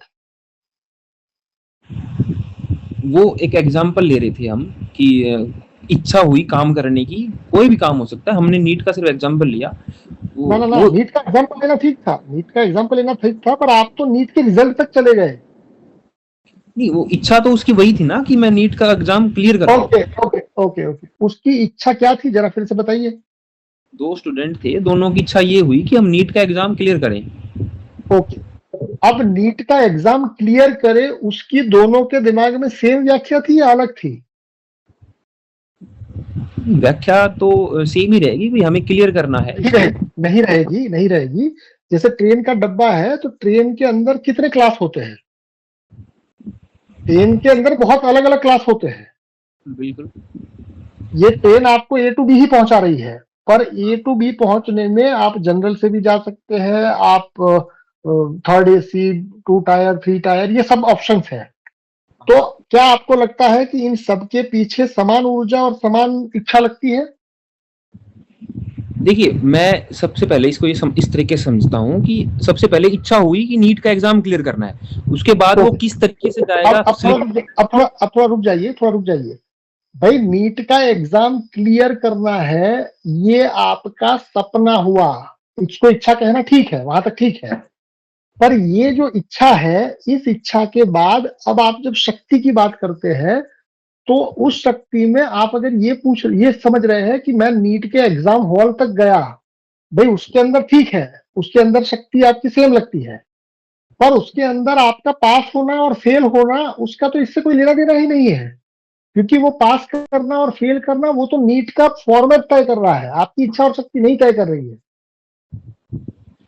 वो एक एग्जाम्पल ले रहे थे हम कि इच्छा हुई काम करने की, कोई भी काम हो सकता है, हमने नीट का सिर्फ एग्जाम्पल लिया। ना, नीट का एग्जाम्पल लेना ठीक था, नीट का एग्जाम्पल लेना ठीक था, पर आप तो नीट के रिजल्ट तक चले गए। नहीं, वो इच्छा तो उसकी वही थी ना कि मैं नीट का एग्जाम क्लियर कर पाऊं। ओके ओके ओके ओके, उसकी इच्छा क्या थी जरा फिर से बताइए। 2 स्टूडेंट थे, दोनों की इच्छा ये हुई कि हम नीट का एग्जाम क्लियर करें। ओके, अब नीट का एग्जाम क्लियर करे, उसकी दोनों के दिमाग में सेम व्याख्या थी या अलग थी? व्याख्या तो सेम ही रहेगी कि हमें क्लियर करना है। नहीं रहेगी। जैसे ट्रेन का डब्बा है, तो ट्रेन के अंदर कितने क्लास होते हैं? ट्रेन के अंदर बहुत अलग अलग क्लास होते हैं। बिल्कुल। ये ट्रेन आपको ए टू बी ही पहुंचा रही है, पर ए टू बी पहुंचने में आप जनरल से भी जा सकते हैं, आप थर्ड एसी, 2 टायर, 3 टायर, ये सब ऑप्शंस हैं। तो क्या आपको लगता है कि इन सब के पीछे समान ऊर्जा और समान इच्छा लगती है? देखिए, मैं सबसे पहले इसको इस तरीके से समझता हूँ कि सबसे पहले इच्छा हुई कि नीट का एग्जाम क्लियर करना है, उसके बाद वो किस तरीके से जाएगा। अब थोड़ा रुक जाइए भाई। नीट का एग्जाम क्लियर करना है, ये आपका सपना हुआ, इसको इच्छा कहना ठीक है, वहां तक ठीक है। पर ये जो इच्छा है, इस इच्छा के बाद अब आप जब शक्ति की बात करते हैं, तो उस शक्ति में आप अगर ये समझ रहे हैं कि मैं नीट के एग्जाम हॉल तक गया, भाई उसके अंदर ठीक है, उसके अंदर शक्ति आपकी सेम लगती है, पर उसके अंदर आपका पास होना और फेल होना, उसका तो इससे कोई लेना देना ही नहीं है। क्योंकि वो पास करना और फेल करना वो तो नीट का फॉर्मेट तय कर रहा है, आपकी इच्छा और शक्ति नहीं तय कर रही है।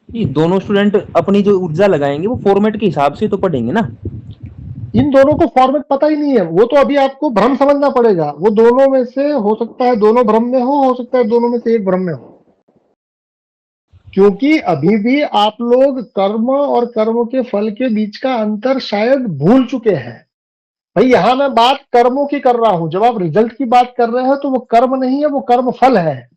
ये दोनों स्टूडेंट अपनी जो ऊर्जा लगाएंगे वो फॉर्मेट के हिसाब से तो पढ़ेंगे ना। इन दोनों को फॉर्मेट पता ही नहीं है, वो तो अभी आपको भ्रम समझना पड़ेगा। वो दोनों में से हो सकता है दोनों भ्रम में हो सकता है दोनों में से एक भ्रम में हो, क्योंकि अभी भी आप लोग कर्म और कर्म के फल के बीच का अंतर शायद भूल चुके हैं। भाई यहां मैं बात कर्मों की कर रहा हूं, जब आप रिजल्ट की बात कर रहे हैं तो वो कर्म नहीं है, वो कर्म फल है।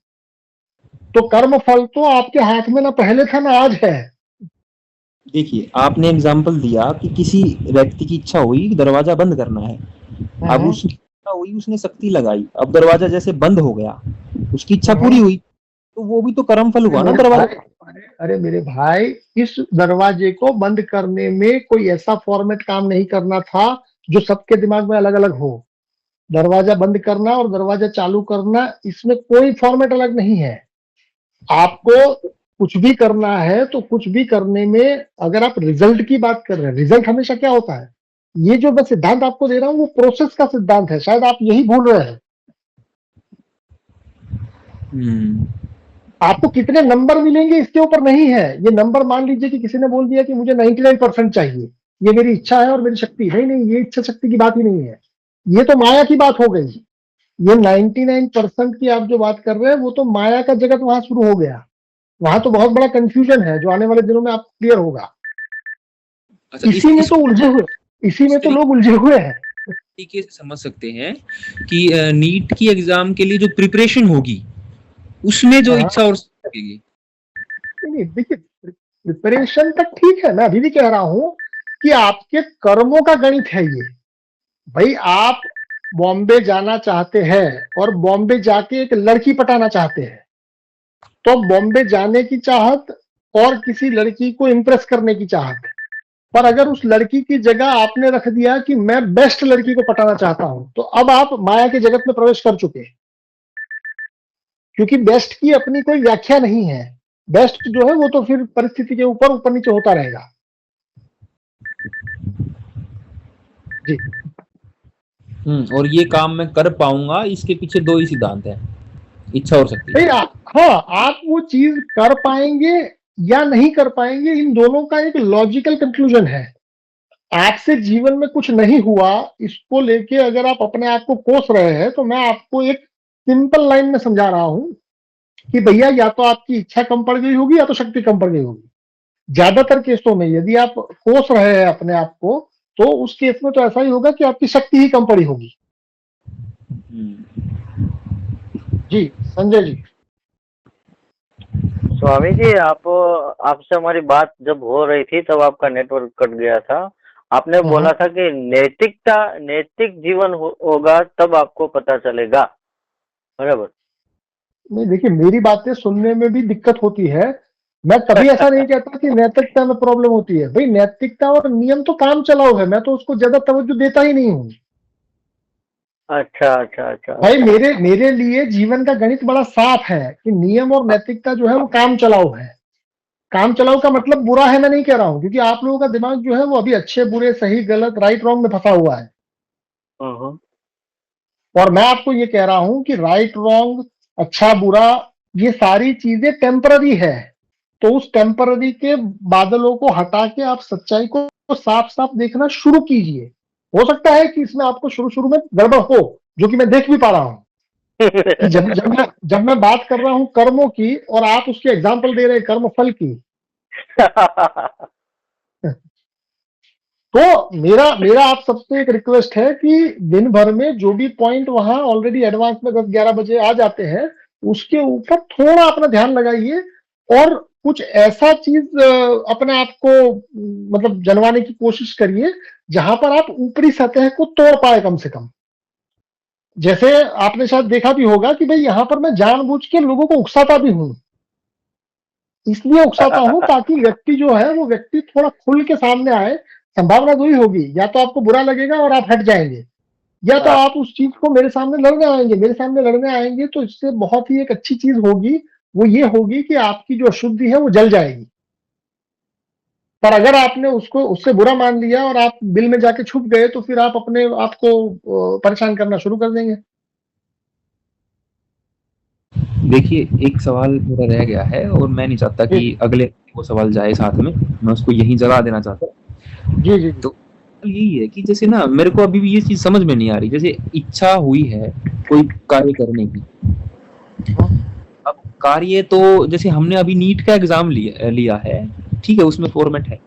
तो कर्म फल तो आपके हाथ में ना पहले था ना आज है। देखिए, आपने एग्जाम्पल दिया कि किसी व्यक्ति की इच्छा हुई दरवाजा बंद करना है, अब उसकी इच्छा हुई, उसने शक्ति लगाई, अब दरवाजा जैसे बंद हो गया, उसकी इच्छा पूरी हुई, तो वो भी तो कर्म फल हुआ ना दरवाजा। अरे मेरे भाई, इस दरवाजे को बंद करने में कोई ऐसा फॉर्मेट काम नहीं करना था जो सबके दिमाग में अलग अलग हो। दरवाजा बंद करना और दरवाजा चालू करना, इसमें कोई फॉर्मेट अलग नहीं है। आपको कुछ भी करना है तो कुछ भी करने में, अगर आप रिजल्ट की बात कर रहे हैं, रिजल्ट हमेशा क्या होता है, ये जो मैं सिद्धांत आपको दे रहा हूं वो प्रोसेस का सिद्धांत है, शायद आप यही भूल रहे हैं। आपको कितने नंबर मिलेंगे इसके ऊपर नहीं है। ये नंबर मान लीजिए कि किसी ने बोल दिया कि मुझे 99% चाहिए, ये मेरी इच्छा है और मेरी शक्ति नहीं, ये इच्छा शक्ति की बात ही नहीं है, ये तो माया की बात हो गई। ये 99% की आप जो बात कर रहे हैं वो तो माया का जगत वहां शुरू हो गया। वहां तो बहुत बड़ा कंफ्यूजन है जो आने वाले दिनों में आपको क्लियर होगा। अच्छा, इसी में तो उलझे हुए, इसी में तो लोग उलझे हुए हैं। तरीके से समझ सकते हैं कि नीट की एग्जाम के लिए जो प्रिपरेशन होगी उसमें जो हाँ। इच्छा और शक्ति लगेगी। नहीं देखिए, प्रिपरेशन तक ठीक है, मैं अभी भी कह रहा हूं कि आपके कर्मों का गणित है ये। भाई आप बॉम्बे जाना चाहते हैं और बॉम्बे जाके एक लड़की पटाना चाहते हैं, तो बॉम्बे जाने की चाहत और किसी लड़की को इंप्रेस करने की चाहत, पर अगर उस लड़की की जगह आपने रख दिया कि मैं बेस्ट लड़की को पटाना चाहता हूं, तो अब आप माया के जगत में प्रवेश कर चुके हैं। क्योंकि बेस्ट की अपनी कोई व्याख्या नहीं है, बेस्ट जो है वो तो फिर परिस्थिति के ऊपर ऊपर नीचे होता रहेगा। जी। और ये काम मैं कर पाऊंगा, इसके पीछे दो ही सिद्धांत है, इच्छा और शक्ति। भाई हाँ, आप वो चीज कर पाएंगे या नहीं कर पाएंगे, इन दोनों का एक लॉजिकल कंक्लूजन है। आपसे जीवन में कुछ नहीं हुआ, इसको लेके अगर आप अपने आप को कोस रहे हैं, तो मैं आपको एक सिंपल लाइन में समझा रहा हूं कि भैया या तो आपकी इच्छा कम पड़ गई होगी या तो शक्ति कम पड़ गई होगी। ज्यादातर केसों में यदि आप कोस रहे हैं अपने आप को, तो उस केस में तो ऐसा ही होगा कि आपकी शक्ति ही कम पड़ी होगी। जी संजय जी। स्वामी जी, आपसे हमारी बात जब हो रही थी तब आपका नेटवर्क कट गया था। आपने बोला था कि नैतिक जीवन होगा तब आपको पता चलेगा, बराबर? नहीं देखिए, मेरी बातें सुनने में भी दिक्कत होती है। मैं कभी ऐसा नहीं कहता कि नैतिकता में प्रॉब्लम होती है। भाई नैतिकता और नियम तो काम चलाओ है, मैं तो उसको ज्यादा तवज्जो देता ही नहीं हूँ। अच्छा। भाई मेरे लिए जीवन का गणित बड़ा साफ है कि नियम और नैतिकता जो है वो काम चलाओ है। काम चलाओ का मतलब बुरा है मैं नहीं कह रहा हूँ, क्योंकि आप लोगों का दिमाग जो है वो अभी अच्छे बुरे सही गलत राइट रॉन्ग में फंसा हुआ है। और मैं आपको ये कह रहा हूं कि राइट रॉन्ग अच्छा बुरा ये सारी चीजें टेम्पररी है। तो उस टेम्पररी के बादलों को हटा के आप सच्चाई को साफ साफ देखना शुरू कीजिए। हो सकता है कि इसमें आपको शुरू में गड़बड़ हो, जो कि मैं देख भी पा रहा हूं कि जब मैं बात कर रहा हूं कर्मों की और आप उसके एग्जाम्पल दे रहे हैं कर्म फल की। तो मेरा आप सबसे एक रिक्वेस्ट है कि दिन भर में जो भी पॉइंट वहां ऑलरेडी एडवांस में 10-11 बजे आ जाते हैं, उसके ऊपर थोड़ा अपना ध्यान लगाइए और कुछ ऐसा चीज अपने आप को मतलब जनवाने की कोशिश करिए जहां पर आप ऊपरी सतह को तोड़ पाए कम से कम। जैसे आपने शायद देखा भी होगा कि भाई यहां पर मैं जानबूझ के लोगों को उकसाता भी हूं। इसलिए उकसाता हूं ताकि व्यक्ति जो है वो व्यक्ति थोड़ा खुल के सामने आए। संभावना दो ही होगी, या तो आपको बुरा लगेगा और आप हट जाएंगे, या तो आप उस चीज को मेरे सामने लड़ने आएंगे। मेरे सामने लड़ने आएंगे तो इससे बहुत ही एक अच्छी चीज होगी, वो ये होगी कि आपकी जो अशुद्धि है वो जल जाएगी। पर अगर आपने उसको उससे बुरा मान लिया और आप बिल में जाके छुप गए, तो फिर आप अपने आप को परेशान करना शुरू कर देंगे। देखिए, एक सवाल मेरा रह गया है और मैं नहीं चाहता कि अगले वो सवाल जाए साथ में, मैं उसको यहीं जला देना चाहता हूँ। जी। तो यही है कि जैसे ना मेरे को अभी भी ये चीज समझ में नहीं आ रही। जैसे इच्छा हुई है कोई कार्य करने की, अब कार्य तो जैसे हमने अभी नीट का एग्जाम लिया है, ठीक है, उसमें फॉर्मेट है,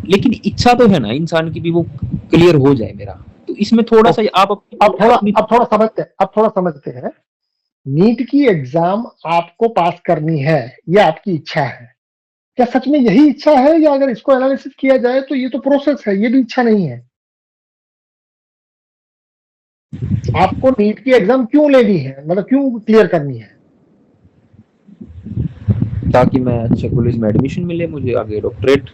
लेकिन इच्छा तो है ना इंसान की भी वो क्लियर हो जाए मेरा। तो इसमें थोड़ा सा आप अब थोड़ा समझते हैं। नीट की एग्जाम आपको पास करनी है, ये आपकी इच्छा है। क्या सच में यही इच्छा है, या अगर इसको एनालिसिस किया जाए तो ये तो प्रोसेस है, ये भी इच्छा नहीं है। आपको नीट की एग्जाम क्यों लेनी है, मतलब क्यों क्लियर करनी है? ताकि मैं अच्छे कॉलेज में एडमिशन मिले, मुझे आगे डॉक्टरेट।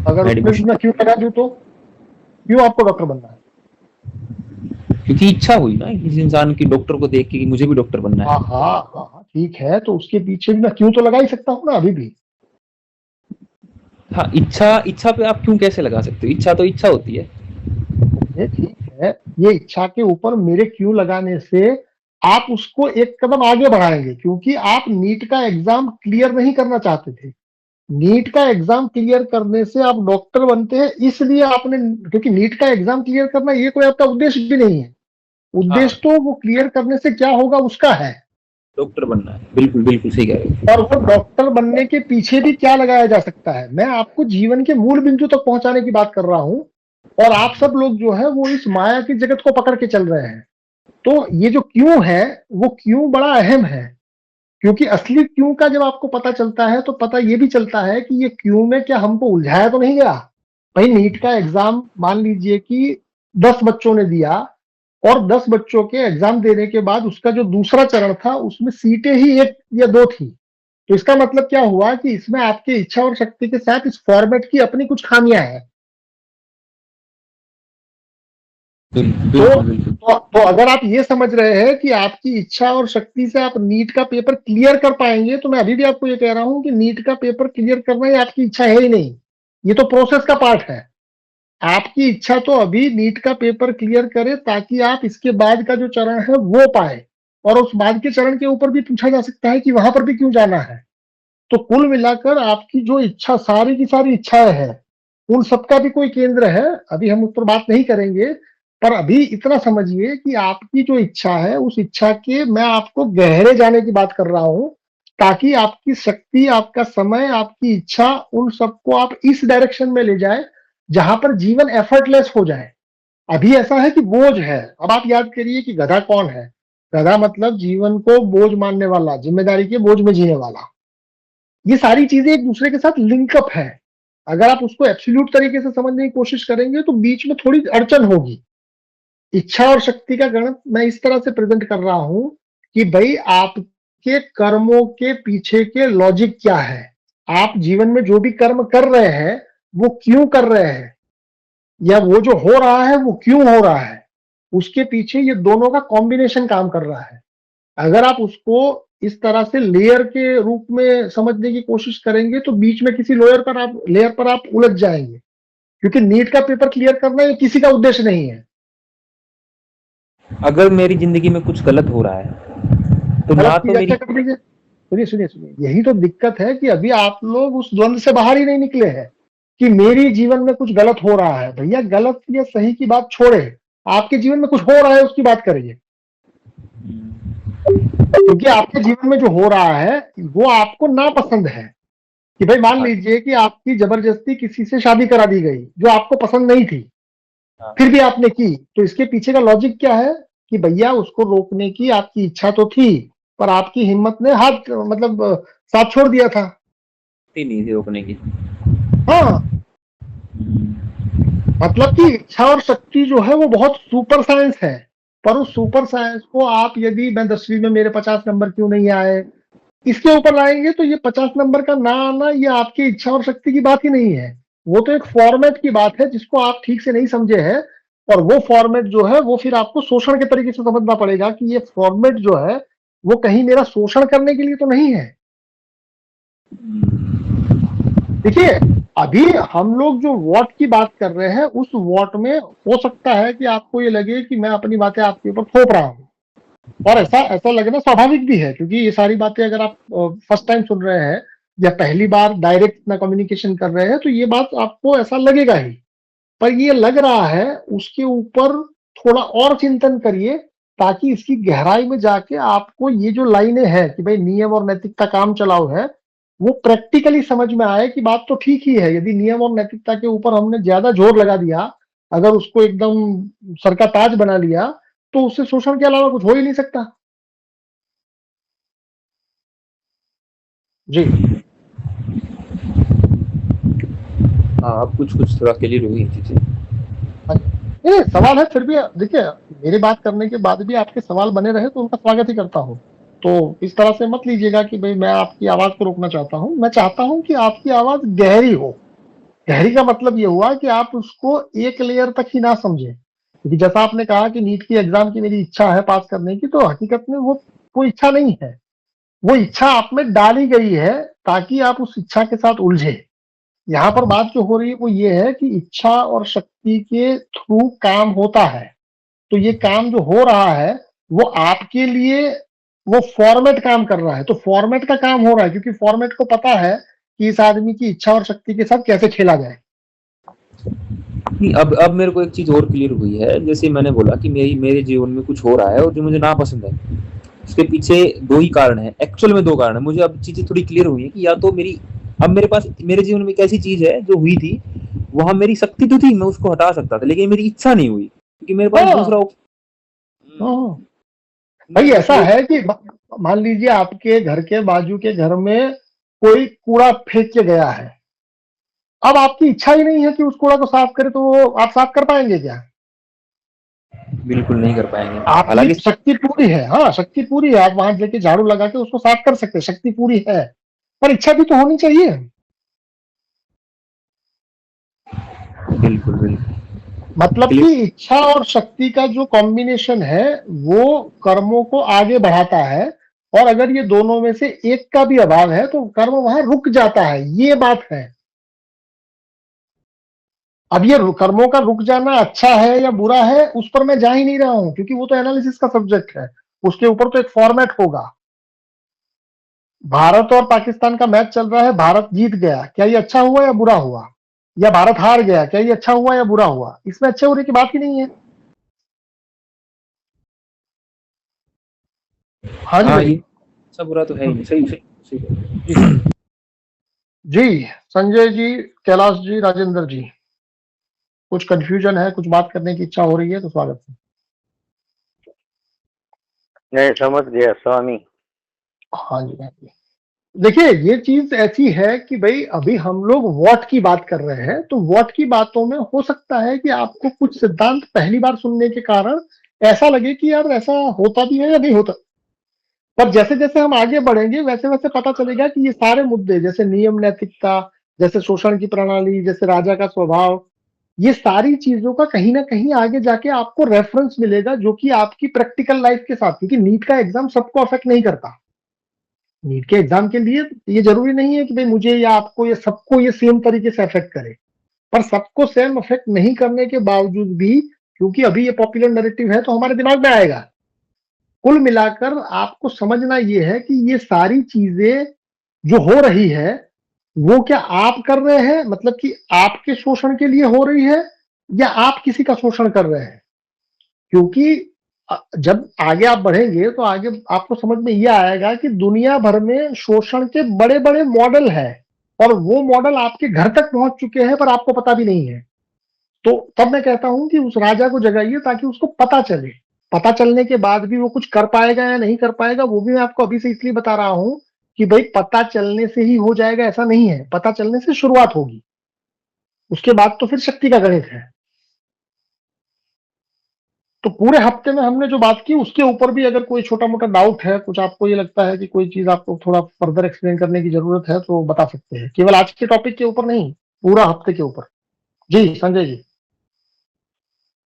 अगर उसमें क्यों लगा दूं तो क्यों आपको डॉक्टर बनना है? क्योंकि इच्छा हुई ना इस इंसान की डॉक्टर को देख के कि मुझे भी डॉक्टर बनना है। हाँ ठीक है, तो उसके पीछे भी मैं क्यों तो लगा ही सकता हूँ ना अभी भी। हाँ, इच्छा पे आप क्यों कैसे लगा सकते हो? इच्छा तो इच्छा होती है। ये ठीक है, ये इच्छा के ऊपर मेरे क्यों लगाने से आप उसको एक कदम आगे बढ़ाएंगे, क्योंकि आप नीट का एग्जाम क्लियर नहीं करना चाहते थे। नीट का एग्जाम क्लियर करने से आप डॉक्टर बनते हैं, इसलिए आपने, क्योंकि नीट का एग्जाम क्लियर करना ये कोई आपका उद्देश्य भी नहीं है। उद्देश्य तो वो क्लियर करने से क्या होगा उसका है, डॉक्टर बनना है। बिल्कुल बिल्कुल सही कह रहे हो। और वो डॉक्टर बनने के पीछे भी क्या लगाया जा सकता है। मैं आपको जीवन के मूल बिंदु तक पहुंचाने की बात कर रहा हूं, और आप सब लोग जो है वो इस माया की जगत को पकड़ के चल रहे हैं। तो ये जो क्यों है, वो क्यों बड़ा अहम है। क्योंकि असली क्यों का जब आपको पता चलता है तो पता ये भी चलता है कि ये क्यों में क्या हमको उलझाया तो नहीं गया। भाई नीट का एग्जाम मान लीजिए कि 10 बच्चों ने दिया और 10 बच्चों के एग्जाम देने के बाद उसका जो दूसरा चरण था उसमें सीटें ही 1 या 2 थी। तो इसका मतलब क्या हुआ कि इसमें आपकी इच्छा और शक्ति के साथ इस फॉर्मेट की अपनी कुछ खामियां हैं। तो अगर आप ये समझ रहे हैं कि आपकी इच्छा और शक्ति से आप नीट का पेपर क्लियर कर पाएंगे, तो मैं अभी भी आपको ये कह रहा हूं कि नीट का पेपर क्लियर करना ही आपकी इच्छा है ही नहीं, ये तो प्रोसेस का पार्ट है। आपकी इच्छा तो अभी नीट का पेपर क्लियर करे ताकि आप इसके बाद का जो चरण है वो पाए, और उस बाद के चरण के ऊपर भी पूछा जा सकता है कि वहां पर भी क्यों जाना है। तो कुल मिलाकर आपकी जो इच्छा, सारी की सारी इच्छाएं हैं, उन सबका भी कोई केंद्र है। अभी हम उस पर बात नहीं करेंगे, पर अभी इतना समझिए कि आपकी जो इच्छा है उस इच्छा के मैं आपको गहरे जाने की बात कर रहा हूं, ताकि आपकी शक्ति, आपका समय, आपकी इच्छा, उन सबको आप इस डायरेक्शन में ले जाए जहां पर जीवन एफर्टलेस हो जाए। अभी ऐसा है कि बोझ है। अब आप याद करिए कि गधा कौन है। गधा मतलब जीवन को बोझ मानने वाला, जिम्मेदारी के बोझ में जीने वाला। ये सारी चीजें एक दूसरे के साथ लिंकअप है। अगर आप उसको एब्सोल्यूट तरीके से समझने की कोशिश करेंगे तो बीच में थोड़ी अड़चन होगी। इच्छा और शक्ति का गणित मैं इस तरह से प्रेजेंट कर रहा हूं कि भाई आपके कर्मों के पीछे के लॉजिक क्या है। आप जीवन में जो भी कर्म कर रहे हैं वो क्यों कर रहे हैं, या वो जो हो रहा है वो क्यों हो रहा है, उसके पीछे ये दोनों का कॉम्बिनेशन काम कर रहा है। अगर आप उसको इस तरह से लेयर के रूप में समझने की कोशिश करेंगे तो बीच में किसी लेयर पर आप उलझ जाएंगे, क्योंकि नीट का पेपर क्लियर करना ये किसी का उद्देश्य नहीं है। अगर मेरी जिंदगी में कुछ गलत हो रहा है तो ना तो मेरी, सुनिए, यही तो दिक्कत है कि अभी आप लोग उस द्वंद से बाहर ही नहीं निकले हैं कि मेरी जीवन में कुछ गलत हो रहा है। भैया गलत या सही की बात छोड़े, आपके जीवन में कुछ हो रहा है उसकी बात करिए। क्योंकि आपके जीवन में जो हो रहा है वो आपको नापसंद है। कि भाई मान लीजिए कि आपकी जबरदस्ती किसी से शादी करा दी गई जो आपको पसंद नहीं थी, फिर भी आपने की, तो इसके पीछे का लॉजिक क्या है कि भैया उसको रोकने की आपकी इच्छा तो थी, पर आपकी हिम्मत ने हाथ साथ छोड़ दिया था। नहीं थी रोकने की। हाँ, मतलब कि इच्छा और शक्ति जो है वो बहुत सुपर साइंस है, पर उस सुपर साइंस को आप यदि मैं 10वीं में मेरे 50 नंबर क्यों नहीं आए इसके ऊपर लाएंगे तो ये 50 नंबर का ना आना ये आपकी इच्छा और शक्ति की बात ही नहीं है। वो तो एक फॉर्मेट की बात है जिसको आप ठीक से नहीं समझे हैं, और वो फॉर्मेट जो है वो फिर आपको शोषण के तरीके से समझना पड़ेगा कि ये फॉर्मेट जो है वो कहीं मेरा शोषण करने के लिए तो नहीं है। देखिए अभी हम लोग जो वॉट की बात कर रहे हैं उस वॉट में हो सकता है कि आपको ये लगे कि मैं अपनी बातें आपके ऊपर थोप रहा हूं, और ऐसा लगना स्वाभाविक भी है, क्योंकि ये सारी बातें अगर आप फर्स्ट टाइम सुन रहे हैं या पहली बार डायरेक्ट ना कम्युनिकेशन कर रहे हैं तो ये बात आपको ऐसा लगेगा ही। पर ये लग रहा है उसके ऊपर थोड़ा और चिंतन करिए, ताकि इसकी गहराई में जाके आपको ये जो लाइनें हैं कि भाई नियम और नैतिकता काम चलाओ है वो प्रैक्टिकली समझ में आए कि बात तो ठीक ही है। यदि नियम और नैतिकता के ऊपर हमने ज्यादा जोर लगा दिया, अगर उसको एकदम सर का ताज बना लिया, तो उससे शोषण के अलावा कुछ हो ही नहीं सकता। जी अब कुछ थोड़ा क्लियर हुई चीजें। ये सवाल है, फिर भी देखिए मेरी बात करने के बाद भी आपके सवाल बने रहे तो उनका स्वागत ही करता हूँ। तो इस तरह से मत लीजिएगा कि भाई मैं आपकी आवाज को रोकना चाहता हूँ। मैं चाहता हूँ कि आपकी आवाज गहरी हो। गहरी का मतलब ये हुआ कि आप उसको एक लेयर तक ही ना समझे, क्योंकि जैसा आपने कहा कि नीट की एग्जाम की मेरी इच्छा है पास करने की, तो हकीकत में वो कोई इच्छा नहीं है। वो इच्छा आप में डाली गई है ताकि आप उस इच्छा के साथ उलझे। यहाँ पर बात जो हो रही है वो ये है कि इच्छा और शक्ति के थ्रू काम होता है। तो ये काम जो हो रहा है वो आपके लिए वो फॉर्मेट काम कर रहा है। तो फॉर्मेट का काम हो रहा है क्योंकि फॉर्मेट को पता है कि इस आदमी की इच्छा और शक्ति के साथ कैसे खेला जाए। अब मेरे को एक चीज और क्लियर हुई है। जैसे मैंने बोला कि मेरे जीवन में कुछ हो रहा है और जो मुझे नापसंद है, उसके पीछे 2 ही कारण है। एक्चुअल में 2 कारण है। मुझे अब चीजें थोड़ी क्लियर हुई है कि या तो अब मेरे पास मेरे जीवन में एक ऐसी चीज है जो हुई थी, वहां मेरी शक्ति तो थी, मैं उसको हटा सकता था, लेकिन मेरी इच्छा नहीं हुई क्योंकि मेरे पास दूसरा भाई ऐसा है कि मान लीजिए आपके घर के बाजू के घर में कोई कूड़ा फेंक के गया है, अब आपकी इच्छा ही नहीं है कि उस कूड़ा को साफ करें, तो वो आप साफ कर पाएंगे क्या? बिल्कुल नहीं कर पाएंगे। आपकी हालांकि शक्ति पूरी है, हाँ शक्ति पूरी है, आप वहां लेके झाड़ू लगा के उसको साफ कर सकते हैं, शक्ति पूरी है, पर इच्छा भी तो होनी चाहिए। बिल्कुल बिल्कुल मतलब कि इच्छा और शक्ति का जो कॉम्बिनेशन है वो कर्मों को आगे बढ़ाता है, और अगर ये दोनों में से एक का भी अभाव है तो कर्म वहां रुक जाता है, ये बात है। अब ये कर्मों का रुक जाना अच्छा है या बुरा है उस पर मैं जा ही नहीं रहा हूं, क्योंकि वो तो एनालिसिस का सब्जेक्ट है, उसके ऊपर तो एक फॉर्मेट होगा। भारत और पाकिस्तान का मैच चल रहा है, भारत जीत गया, क्या ये अच्छा हुआ या बुरा हुआ? या भारत हार गया, क्या ये अच्छा हुआ या बुरा हुआ? इसमें अच्छे होने की बात ही नहीं है। हाँ जी हाँ, भाई। ये सब बुरा तो है ही नहीं। सही सही सही। जी संजय जी, कैलाश जी, राजेंद्र जी, कुछ कंफ्यूजन है, कुछ बात करने की इच्छा हो रही है तो स्वागत है। नहीं, समझ गया स्वामी। हाँ जी, हाँ जी। देखिए ये चीज ऐसी है कि भाई अभी हम लोग वॉट की बात कर रहे हैं, तो वॉट की बातों में हो सकता है कि आपको कुछ सिद्धांत पहली बार सुनने के कारण ऐसा लगे कि यार ऐसा होता भी है या नहीं होता, पर जैसे जैसे हम आगे बढ़ेंगे वैसे वैसे पता चलेगा कि ये सारे मुद्दे, जैसे नियम नैतिकता, जैसे शोषण की प्रणाली, जैसे राजा का स्वभाव, ये सारी चीजों का कहीं ना कहीं आगे जाके आपको रेफरेंस मिलेगा, जो कि आपकी प्रैक्टिकल लाइफ के साथ, क्योंकि नीट का एग्जाम सबको अफेक्ट नहीं करता। नीट के एग्जाम के लिए ये जरूरी नहीं है कि भाई मुझे या आपको या सबको ये सेम तरीके से अफेक्ट करे, पर सबको सेम अफेक्ट नहीं करने के बावजूद भी, क्योंकि अभी ये पॉपुलर नैरेटिव है तो हमारे दिमाग में आएगा। कुल मिलाकर आपको समझना ये है कि ये सारी चीजें जो हो रही है वो क्या आप कर रहे हैं, मतलब कि आपके शोषण के लिए हो रही है, या आप किसी का शोषण कर रहे हैं? क्योंकि जब आगे आप बढ़ेंगे तो आगे आपको समझ में ये आएगा कि दुनिया भर में शोषण के बड़े बड़े मॉडल हैं, और वो मॉडल आपके घर तक पहुंच चुके हैं पर आपको पता भी नहीं है। तो तब मैं कहता हूं कि उस राजा को जगाइए ताकि उसको पता चले। पता चलने के बाद भी वो कुछ कर पाएगा या नहीं कर पाएगा वो भी मैं आपको अभी से इसलिए बता रहा हूं कि भाई पता चलने से ही हो जाएगा ऐसा नहीं है, पता चलने से शुरुआत होगी, उसके बाद तो फिर शक्ति का गणित है। तो पूरे हफ्ते में हमने जो बात की उसके ऊपर भी अगर कोई छोटा मोटा डाउट है, कुछ आपको ये लगता है कि कोई चीज आपको थोड़ा फर्दर एक्सप्लेन करने की जरूरत है तो बता सकते हैं, केवल आज के टॉपिक के ऊपर नहीं, पूरा हफ्ते के ऊपर। जी संजय जी।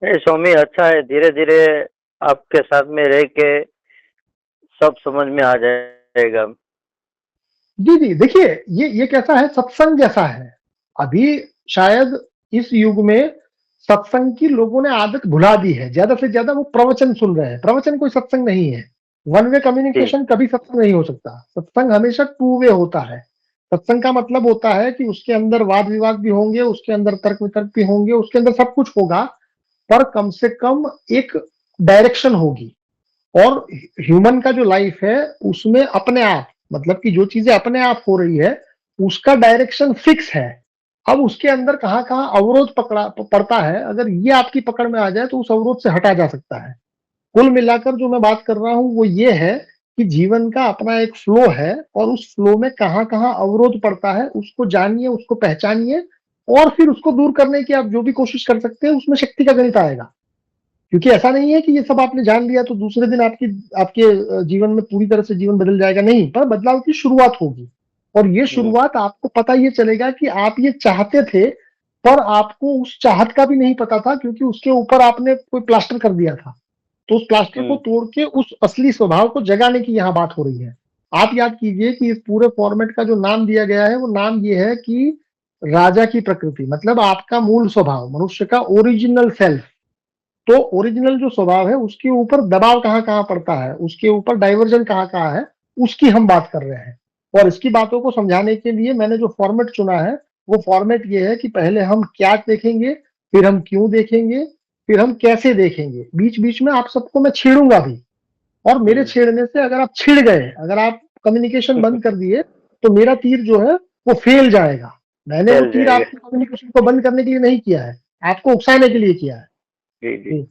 स्वामी अच्छा है, धीरे धीरे आपके साथ में रह के सब समझ में आ जाएगा। जी जी, देखिए ये कैसा है, सत्संग जैसा है। अभी शायद इस युग में सत्संग की लोगों ने आदत भुला दी है, ज्यादा से ज्यादा वो प्रवचन सुन रहे हैं। प्रवचन कोई सत्संग नहीं है, वन वे कम्युनिकेशन कभी सत्संग नहीं हो सकता। सत्संग हमेशा टू वे होता है। सत्संग का मतलब होता है कि उसके अंदर वाद विवाद भी होंगे, उसके अंदर तर्क वितर्क भी होंगे, उसके अंदर सब कुछ होगा, पर कम से कम एक डायरेक्शन होगी। और ह्यूमन का जो लाइफ है उसमें अपने आप, मतलब कि जो चीजें अपने आप हो रही है उसका डायरेक्शन फिक्स है। अब उसके अंदर कहाँ कहाँ अवरोध पड़ता है, अगर ये आपकी पकड़ में आ जाए तो उस अवरोध से हटा जा सकता है। कुल मिलाकर जो मैं बात कर रहा हूं वो ये है कि जीवन का अपना एक फ्लो है, और उस फ्लो में कहाँ कहाँ अवरोध पड़ता है उसको जानिए, उसको पहचानिए, और फिर उसको दूर करने की आप जो भी कोशिश कर सकते हैं उसमें शक्ति का गणित आएगा। क्योंकि ऐसा नहीं है कि ये सब आपने जान लिया तो दूसरे दिन आपके जीवन में पूरी तरह से जीवन बदल जाएगा, नहीं, पर बदलाव की शुरुआत होगी। और ये शुरुआत आपको पता ये चलेगा कि आप ये चाहते थे, पर आपको उस चाहत का भी नहीं पता था, क्योंकि उसके ऊपर आपने कोई प्लास्टर कर दिया था। तो उस प्लास्टर को तोड़ के उस असली स्वभाव को जगाने की यहाँ बात हो रही है। आप याद कीजिए कि इस पूरे फॉर्मेट का जो नाम दिया गया है वो नाम ये है कि राजा की प्रकृति, मतलब आपका मूल स्वभाव, मनुष्य का ओरिजिनल सेल्फ। तो ओरिजिनल जो स्वभाव है उसके ऊपर दबाव कहाँ कहाँ पड़ता है, उसके ऊपर डाइवर्जन कहाँ कहाँ है, उसकी हम बात कर रहे हैं। और इसकी बातों को समझाने के लिए मैंने जो फॉर्मेट चुना है वो फॉर्मेट ये है कि पहले हम क्या देखेंगे, फिर हम क्यों देखेंगे, फिर हम कैसे देखेंगे, बीच बीच में आप सबको मैं छेड़ूंगा भी। और मेरे छेड़ने से अगर आप छिड़ गए, अगर आप कम्युनिकेशन बंद कर दिए तो मेरा तीर जो है वो फेल जाएगा। मैंने वो तीर आपकी कम्युनिकेशन को बंद करने के लिए नहीं किया है, आपको उकसाने के लिए किया है। जी जी।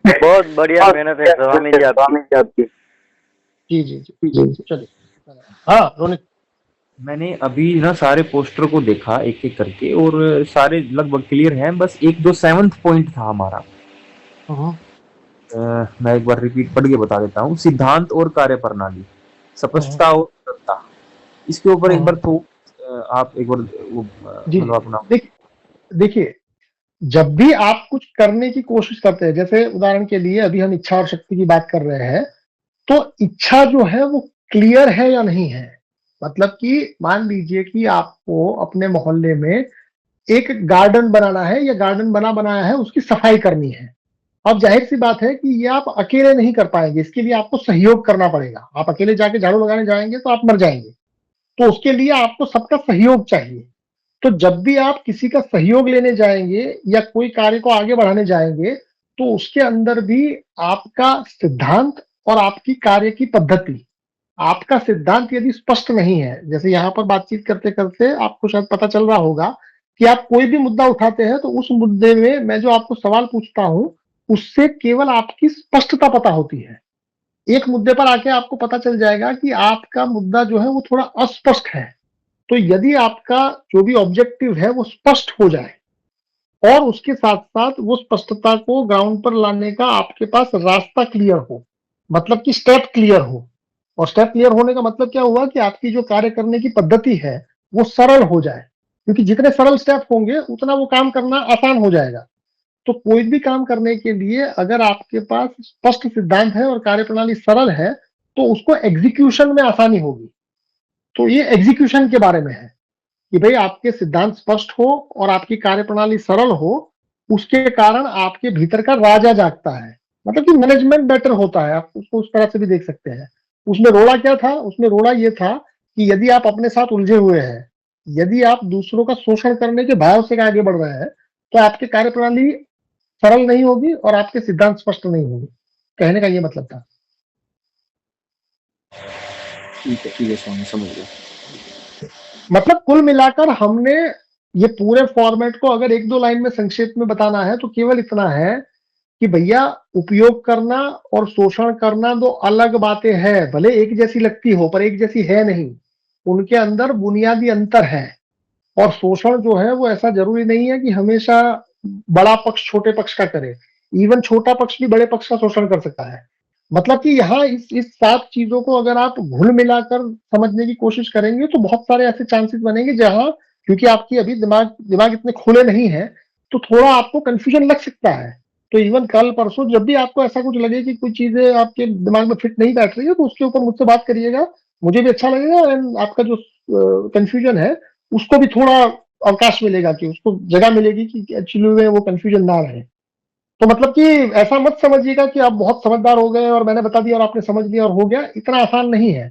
बहुत बढ़िया मेहनत है स्वामी जी आपकी। जी जी जी जी जी, चलिए। हाँ रोनित। मैंने अभी ना सारे पोस्टर को देखा एक एक करके, और सारे लगभग क्लियर हैं, बस एक दो सेवंथ पॉइंट था हमारा। हाँ मैं एक बार रिपीट पढ़ के बता देता हूँ। सिद्धांत और कार्य प्रणाली, स्पष्टता और सत्ता। इसके ऊपर एक बार तो आप एक बार वो जी मतलब अपना। देखिए, जब भी आप कुछ करने की कोशिश करते हैं, जैसे उदाहरण के लिए अभी हम इच्छा और शक्ति की बात कर रहे हैं, तो इच्छा जो है वो क्लियर है या नहीं है। मतलब कि मान लीजिए कि आपको अपने मोहल्ले में एक गार्डन बनाना है, या गार्डन बना बनाया है, उसकी सफाई करनी है। अब जाहिर सी बात है कि ये आप अकेले नहीं कर पाएंगे, इसके लिए आपको सहयोग करना पड़ेगा। आप अकेले जाके झाड़ू लगाने जाएंगे तो आप मर जाएंगे, तो उसके लिए आपको सबका सहयोग चाहिए। तो जब भी आप किसी का सहयोग लेने जाएंगे या कोई कार्य को आगे बढ़ाने जाएंगे, तो उसके अंदर भी आपका सिद्धांत और आपकी कार्य की पद्धति, आपका सिद्धांत यदि स्पष्ट नहीं है, जैसे यहाँ पर बातचीत करते करते आपको शायद पता चल रहा होगा कि आप कोई भी मुद्दा उठाते हैं तो उस मुद्दे में मैं जो आपको सवाल पूछता हूं, उससे केवल आपकी स्पष्टता पता होती है। एक मुद्दे पर आके आपको पता चल जाएगा कि आपका मुद्दा जो है वो थोड़ा अस्पष्ट है। तो यदि आपका जो भी ऑब्जेक्टिव है वो स्पष्ट हो जाए, और उसके साथ साथ वो स्पष्टता को ग्राउंड पर लाने का आपके पास रास्ता क्लियर हो, मतलब कि स्टेप क्लियर हो। और स्टेप क्लियर होने का मतलब क्या हुआ कि आपकी जो कार्य करने की पद्धति है वो सरल हो जाए, क्योंकि जितने सरल स्टेप होंगे उतना वो काम करना आसान हो जाएगा। तो कोई भी काम करने के लिए अगर आपके पास स्पष्ट सिद्धांत है और कार्यप्रणाली सरल है, तो उसको एग्जीक्यूशन में आसानी होगी। तो ये एग्जीक्यूशन के बारे में है कि भाई आपके सिद्धांत स्पष्ट हो और आपकी कार्यप्रणाली सरल हो, उसके कारण आपके भीतर का राजा जागता है। मतलब कि मैनेजमेंट बेटर होता है, आप उसको उस तरह से भी देख सकते हैं। उसमें रोड़ा क्या था? उसमें रोड़ा ये था कि यदि आप अपने साथ उलझे हुए हैं, यदि आप दूसरों का शोषण करने के भाव से आगे बढ़ रहे हैं, तो आपकी कार्यप्रणाली सरल नहीं होगी और आपके सिद्धांत स्पष्ट नहीं होंगे। कहने का ये मतलब था। ठीक है स्वामी, समझ गया। मतलब कुल मिलाकर हमने ये पूरे फॉर्मेट को अगर एक दो लाइन में संक्षेप में बताना है तो केवल इतना है कि भैया, उपयोग करना और शोषण करना दो अलग बातें हैं। भले एक जैसी लगती हो पर एक जैसी है नहीं, उनके अंदर बुनियादी अंतर है। और शोषण जो है वो ऐसा जरूरी नहीं है कि हमेशा बड़ा पक्ष छोटे पक्ष का करे। इवन छोटा पक्ष भी बड़े पक्ष का शोषण कर सकता है। मतलब कि यहाँ इस 7 चीजों को अगर आप घुल मिलाकर समझने की कोशिश करेंगे तो बहुत सारे ऐसे चांसेस बनेंगे जहां, क्योंकि आपकी अभी दिमाग इतने खुले नहीं है, तो थोड़ा आपको कंफ्यूजन लग सकता है। तो इवन कल परसों जब भी आपको ऐसा कुछ लगे कि कुछ चीजें आपके दिमाग में फिट नहीं बैठ रही है, तो उसके ऊपर मुझसे बात करिएगा, मुझे भी अच्छा लगेगा। एंड आपका जो कंफ्यूजन है उसको भी थोड़ा अवकाश मिलेगा, कि उसको जगह मिलेगी कि एक्चुअली में वो कंफ्यूजन ना रहे। तो मतलब कि ऐसा मत समझिएगा कि आप बहुत समझदार हो गए और मैंने बता दिया और आपने समझ लिया और हो गया। इतना आसान नहीं है।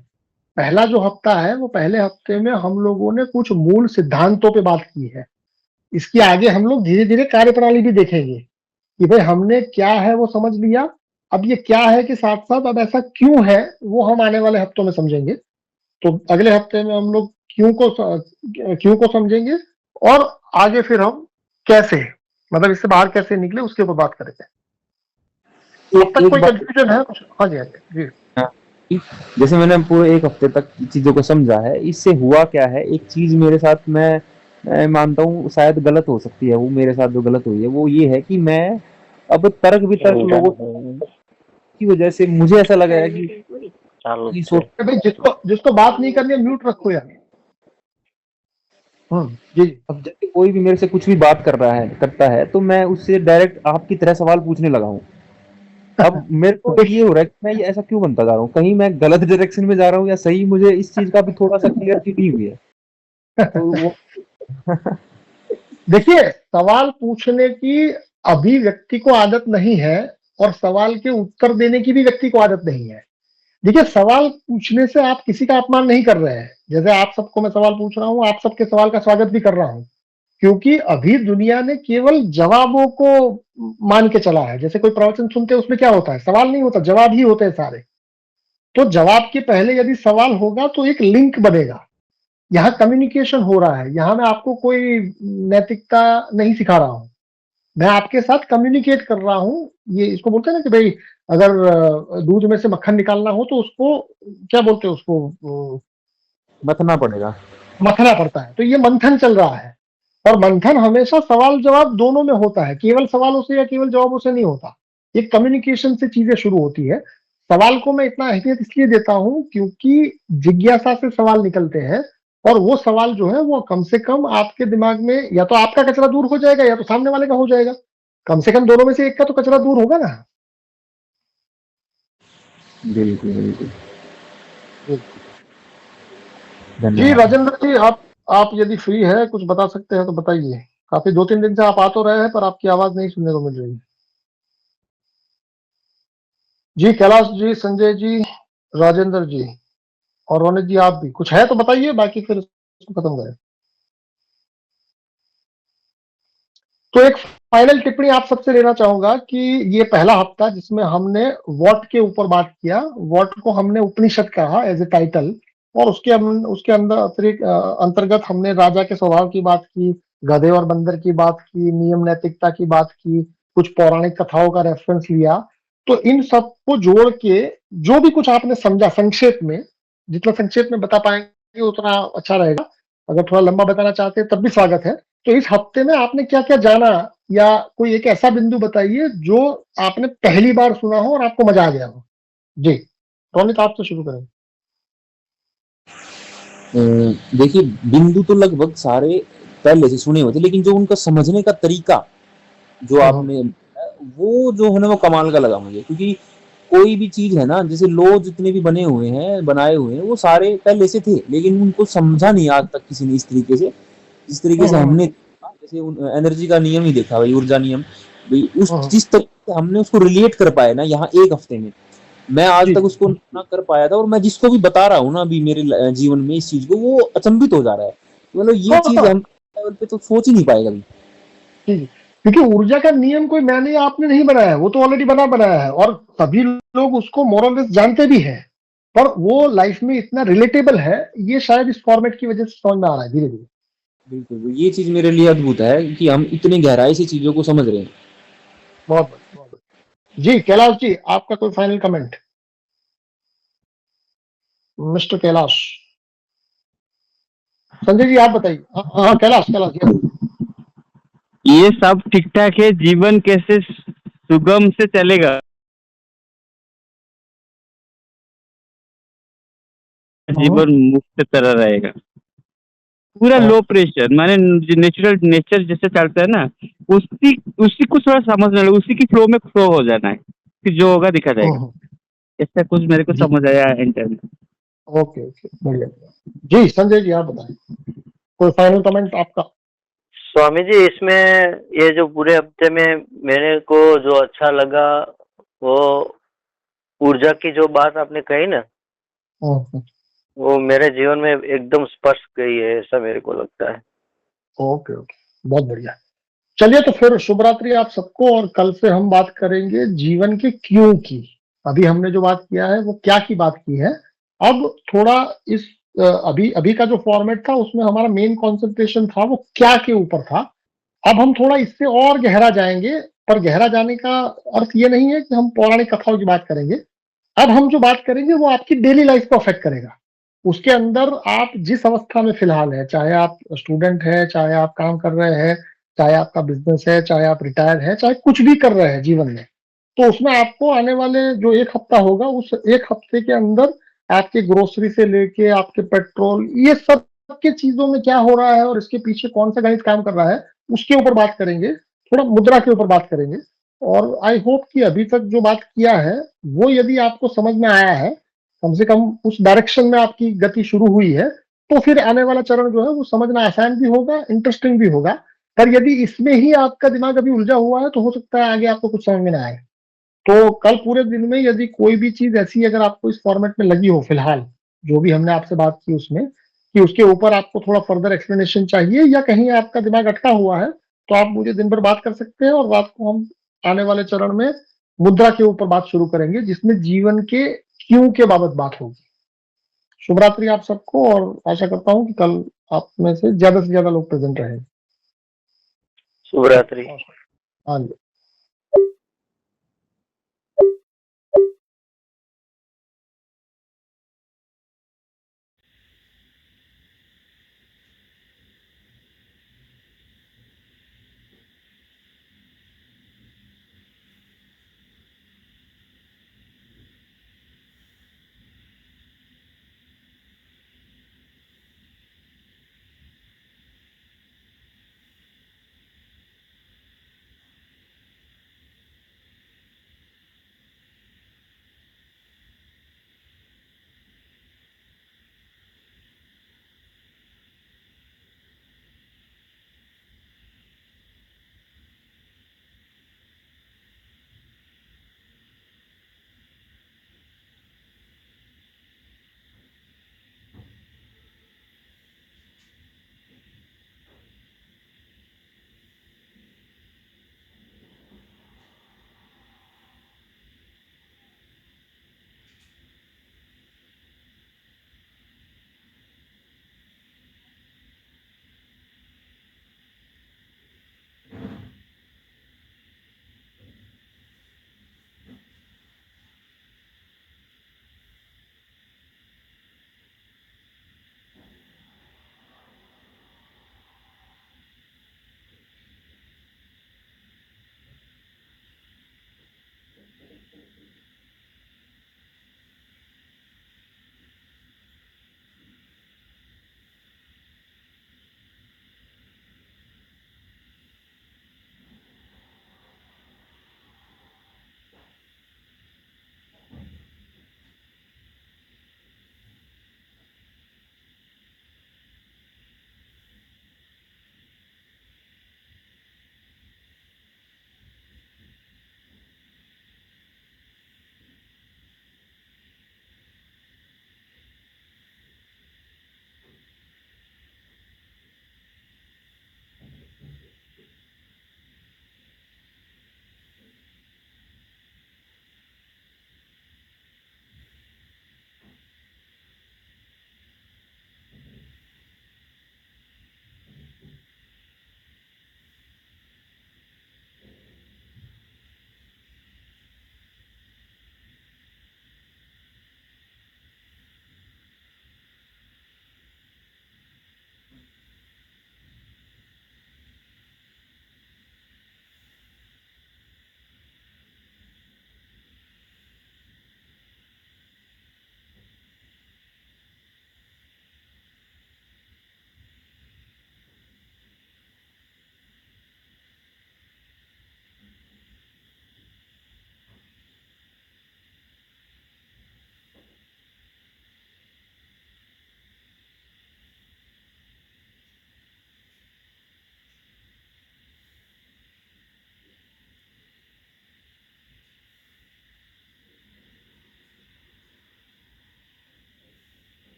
पहला जो हफ्ता है वो पहले हफ्ते में हम लोगों ने कुछ मूल सिद्धांतों पे बात की है। इसके आगे हम लोग धीरे धीरे कार्यप्रणाली भी देखेंगे कि भाई हमने क्या है वो समझ लिया, अब ये क्या है कि साथ साथ अब ऐसा क्यों है वो हम आने वाले हफ्तों में समझेंगे। तो अगले हफ्ते में हम लोग क्यों को समझेंगे, और आगे फिर हम कैसे, मतलब इससे बाहर कैसे निकले उसके ऊपर बात करेंगे। अब तक कोई कंफ्यूजन है कुछ? हाँ जी, हाँ जी जी। जैसे मैंने पूरे एक हफ्ते तक चीजों को समझा है, इससे हुआ क्या है, एक चीज मेरे साथ मैं मानता हूँ शायद गलत हो सकती है, वो मेरे साथ जो गलत हुई है वो ये है कि मैं अब तर्क वितर्क लोगों की वजह से मुझे ऐसा लगा है कि सोच भाई जिसको बात नहीं करनी है म्यूट रखो यार। जी। अब जब कोई भी मेरे से कुछ भी बात करता है तो मैं उससे डायरेक्ट आपकी तरह सवाल पूछने लगा हूँ। अब मेरे को ये हो रहा है कि मैं ये ऐसा क्यों बनता जा रहा हूँ, कहीं मैं गलत डायरेक्शन में जा रहा हूँ या सही, मुझे इस चीज का भी थोड़ा सा क्लियरिटी नहीं हुई है। तो वो देखिए, सवाल पूछने की अभी व्यक्ति को आदत नहीं है, और सवाल के उत्तर देने की भी व्यक्ति को आदत नहीं है। देखिए, सवाल पूछने से आप किसी का अपमान नहीं कर रहे हैं। जैसे आप सबको मैं सवाल पूछ रहा हूँ, आप सबके सवाल का स्वागत भी कर रहा हूँ, क्योंकि अभी दुनिया ने केवल जवाबों को मान के चला है। जैसे कोई प्रवचन सुनते हैं उसमें क्या होता है, सवाल नहीं होता, जवाब ही होते हैं सारे। तो जवाब के पहले यदि सवाल होगा तो एक लिंक बनेगा। यहाँ कम्युनिकेशन हो रहा है, यहाँ मैं आपको कोई नैतिकता नहीं सिखा रहा हूँ। मैं आपके साथ कम्युनिकेट कर रहा हूँ। ये इसको बोलते हैं ना कि भाई अगर दूध में से मक्खन निकालना हो तो उसको क्या बोलते हैं, उसको मथना पड़ेगा। मथना पड़ता है। तो ये मंथन चल रहा है, और मंथन हमेशा सवाल जवाब दोनों में होता है, केवल सवालों से या केवल जवाबों से नहीं होता। ये कम्युनिकेशन से चीजें शुरू होती है। सवाल को मैं इतना अहमियत इसलिए देता हूं क्योंकि जिज्ञासा से सवाल निकलते हैं, और वो सवाल जो है वो कम से कम आपके दिमाग में या तो आपका कचरा दूर हो जाएगा या तो सामने वाले का हो जाएगा। कम से कम दोनों में से एक का तो कचरा दूर होगा ना। बिल्कुल बिल्कुल। जी धन्यवाद। राजेंद्र जी, आप यदि फ्री है कुछ बता सकते हैं तो बताइए। काफी 2-3 दिन से आप आ तो रहे हैं पर आपकी आवाज नहीं सुनने को मिल रही है। जी कैलाश जी, संजय जी, राजेंद्र जी और रोनित जी, आप भी कुछ है तो बताइए, बाकी फिर इसको खत्म करें। तो एक फाइनल टिप्पणी आप सबसे लेना चाहूंगा कि ये पहला हफ्ता जिसमें हमने वॉट के ऊपर बात किया, वॉट को हमने उपनिषद कहा एज ए टाइटल, और उसके अंदर अंतर्गत हमने राजा के स्वभाव की बात की, गधे और बंदर की बात की, नियम नैतिकता की बात की, कुछ पौराणिक कथाओं का रेफरेंस लिया। तो इन सबको जोड़ के जो भी कुछ आपने समझा संक्षेप में, जितना संक्षेप में बता पाएंगे उतना अच्छा रहेगा। अगर थोड़ा लंबा बताना चाहते हैं तब भी स्वागत है। तो इस हफ्ते में आपने क्या क्या जाना, या कोई एक ऐसा बिंदु बताइए जो आपने पहली बार सुना हो और आपको मजा आ गया हो। जी रोनित, आपसे शुरू करें। देखिए, बिंदु तो लगभग सारे पहले से सुने होते, लेकिन जो उनका समझने का तरीका जो आपने वो जो है ना वो कमाल का लगा मुझे। क्योंकि कोई भी चीज है ना, जैसे लॉ जितने भी बनाए हुए हैं वो सारे पहले से थे, लेकिन उनको समझा नहीं आज तक किसी ने इस तरीके से, जिस तरीके से हमने जैसे एनर्जी का नियम ही देखा भाई, ऊर्जा नियम भाई, उस जिस तरीके से हमने उसको रिलेट कर पाया ना यहाँ एक हफ्ते में, मैं आज तक उसको ना कर पाया था। और मैं जिसको भी बता रहा हूँ ना अभी मेरे जीवन में इस चीज को, वो अचंभित हो जा रहा है। मतलब ये चीज हम लेवल पे तो सोच ही नहीं पाएगा कभी। क्योंकि ऊर्जा का नियम कोई मैंने या आपने नहीं बनाया है, वो तो ऑलरेडी बनाया है, और सभी लोग उसको मोरलेस जानते भी हैं, पर वो लाइफ में इतना रिलेटेबल है, ये शायद इस फॉर्मेट की वजह से समझ में आ रहा है धीरे धीरे। बिल्कुल, ये चीज मेरे लिए अद्भुत है कि हम इतने गहराई से चीजों को समझ रहे हैं। बहुत बढ़िया। जी कैलाश जी, आपका कोई final comment? Mister Kailash. Sanjay ji आप बताइए। हाँ कैलाश yes। ये सब ठीक ठाक है, जीवन कैसे सुगम से चलेगा, जीवन मुक्त तरह रहेगा, पूरा लो प्रेशर, माने नेचुरल नेचर जैसे चलता है ना, उसी उसी को थोड़ा समझना है, उसी की फ्लो में फ्लो हो जाना है, फिर जो होगा दिखा जाएगा। ऐसा कुछ मेरे को समझ आया इंटर में। ओके ओके, बढ़िया। जी संजय जी आप बताएं, कोई फाइनल कमेंट आपका? स्वामी जी, इसमें ये जो पूरे हफ्ते में मेरे को जो अच्छा लगा वो ऊर्जा की जो बात आपने कही ना, वो मेरे जीवन में एकदम स्पष्ट गई है, ऐसा मेरे को लगता है। ओके ओके, बहुत बढ़िया। चलिए तो फिर शुभ रात्रि आप सबको, और कल से हम बात करेंगे जीवन के क्यों की। अभी हमने जो बात किया है वो क्या की बात की है। अब थोड़ा इस अभी अभी का जो फॉर्मेट था उसमें हमारा मेन कंसंट्रेशन था वो क्या के ऊपर था। अब हम थोड़ा इससे और गहरा जाएंगे, पर गहरा जाने का अर्थ ये नहीं है कि हम पौराणिक कथाओं की बात करेंगे। अब हम जो बात करेंगे वो आपकी डेली लाइफ को अफेक्ट करेगा। उसके अंदर आप जिस अवस्था में फिलहाल है, चाहे आप स्टूडेंट है, चाहे आप काम कर रहे हैं, चाहे आपका बिजनेस है, चाहे आप रिटायर है, चाहे कुछ भी कर रहे हैं जीवन में, तो उसमें आपको आने वाले जो एक हफ्ता होगा, उस एक हफ्ते के अंदर आपके ग्रोसरी से लेके आपके पेट्रोल, ये सब के चीजों में क्या हो रहा है और इसके पीछे कौन सा गणित काम कर रहा है, उसके ऊपर बात करेंगे। थोड़ा मुद्रा के ऊपर बात करेंगे। और आई होप कि अभी तक जो बात किया है वो यदि आपको समझ में आया है, कम से कम उस डायरेक्शन में आपकी गति शुरू हुई है, तो फिर आने वाला चरण जो है वो समझना आसान भी होगा, इंटरेस्टिंग भी होगा। पर यदि इसमें ही आपका दिमाग अभी उलझा हुआ है तो हो सकता है आगे आपको कुछ समझ में ना आए। तो कल पूरे दिन में यदि कोई भी चीज ऐसी अगर आपको इस फॉर्मेट में लगी हो, फिलहाल जो भी हमने आपसे बात की उसमें, कि उसके ऊपर आपको थोड़ा फर्दर एक्सप्लेनेशन चाहिए या कहीं आपका दिमाग अटका हुआ है, तो आप मुझे दिन भर बात कर सकते हैं, और रात को हम आने वाले चरण में मुद्रा के ऊपर बात शुरू करेंगे, जिसमें जीवन के क्यों के बाबत बात होगी। शुभ रात्रि आप सबको, और आशा करता हूं कि कल आप में से ज्यादा लोग प्रेजेंट रहेंगे। शुभ रात्रि। हाँ जी।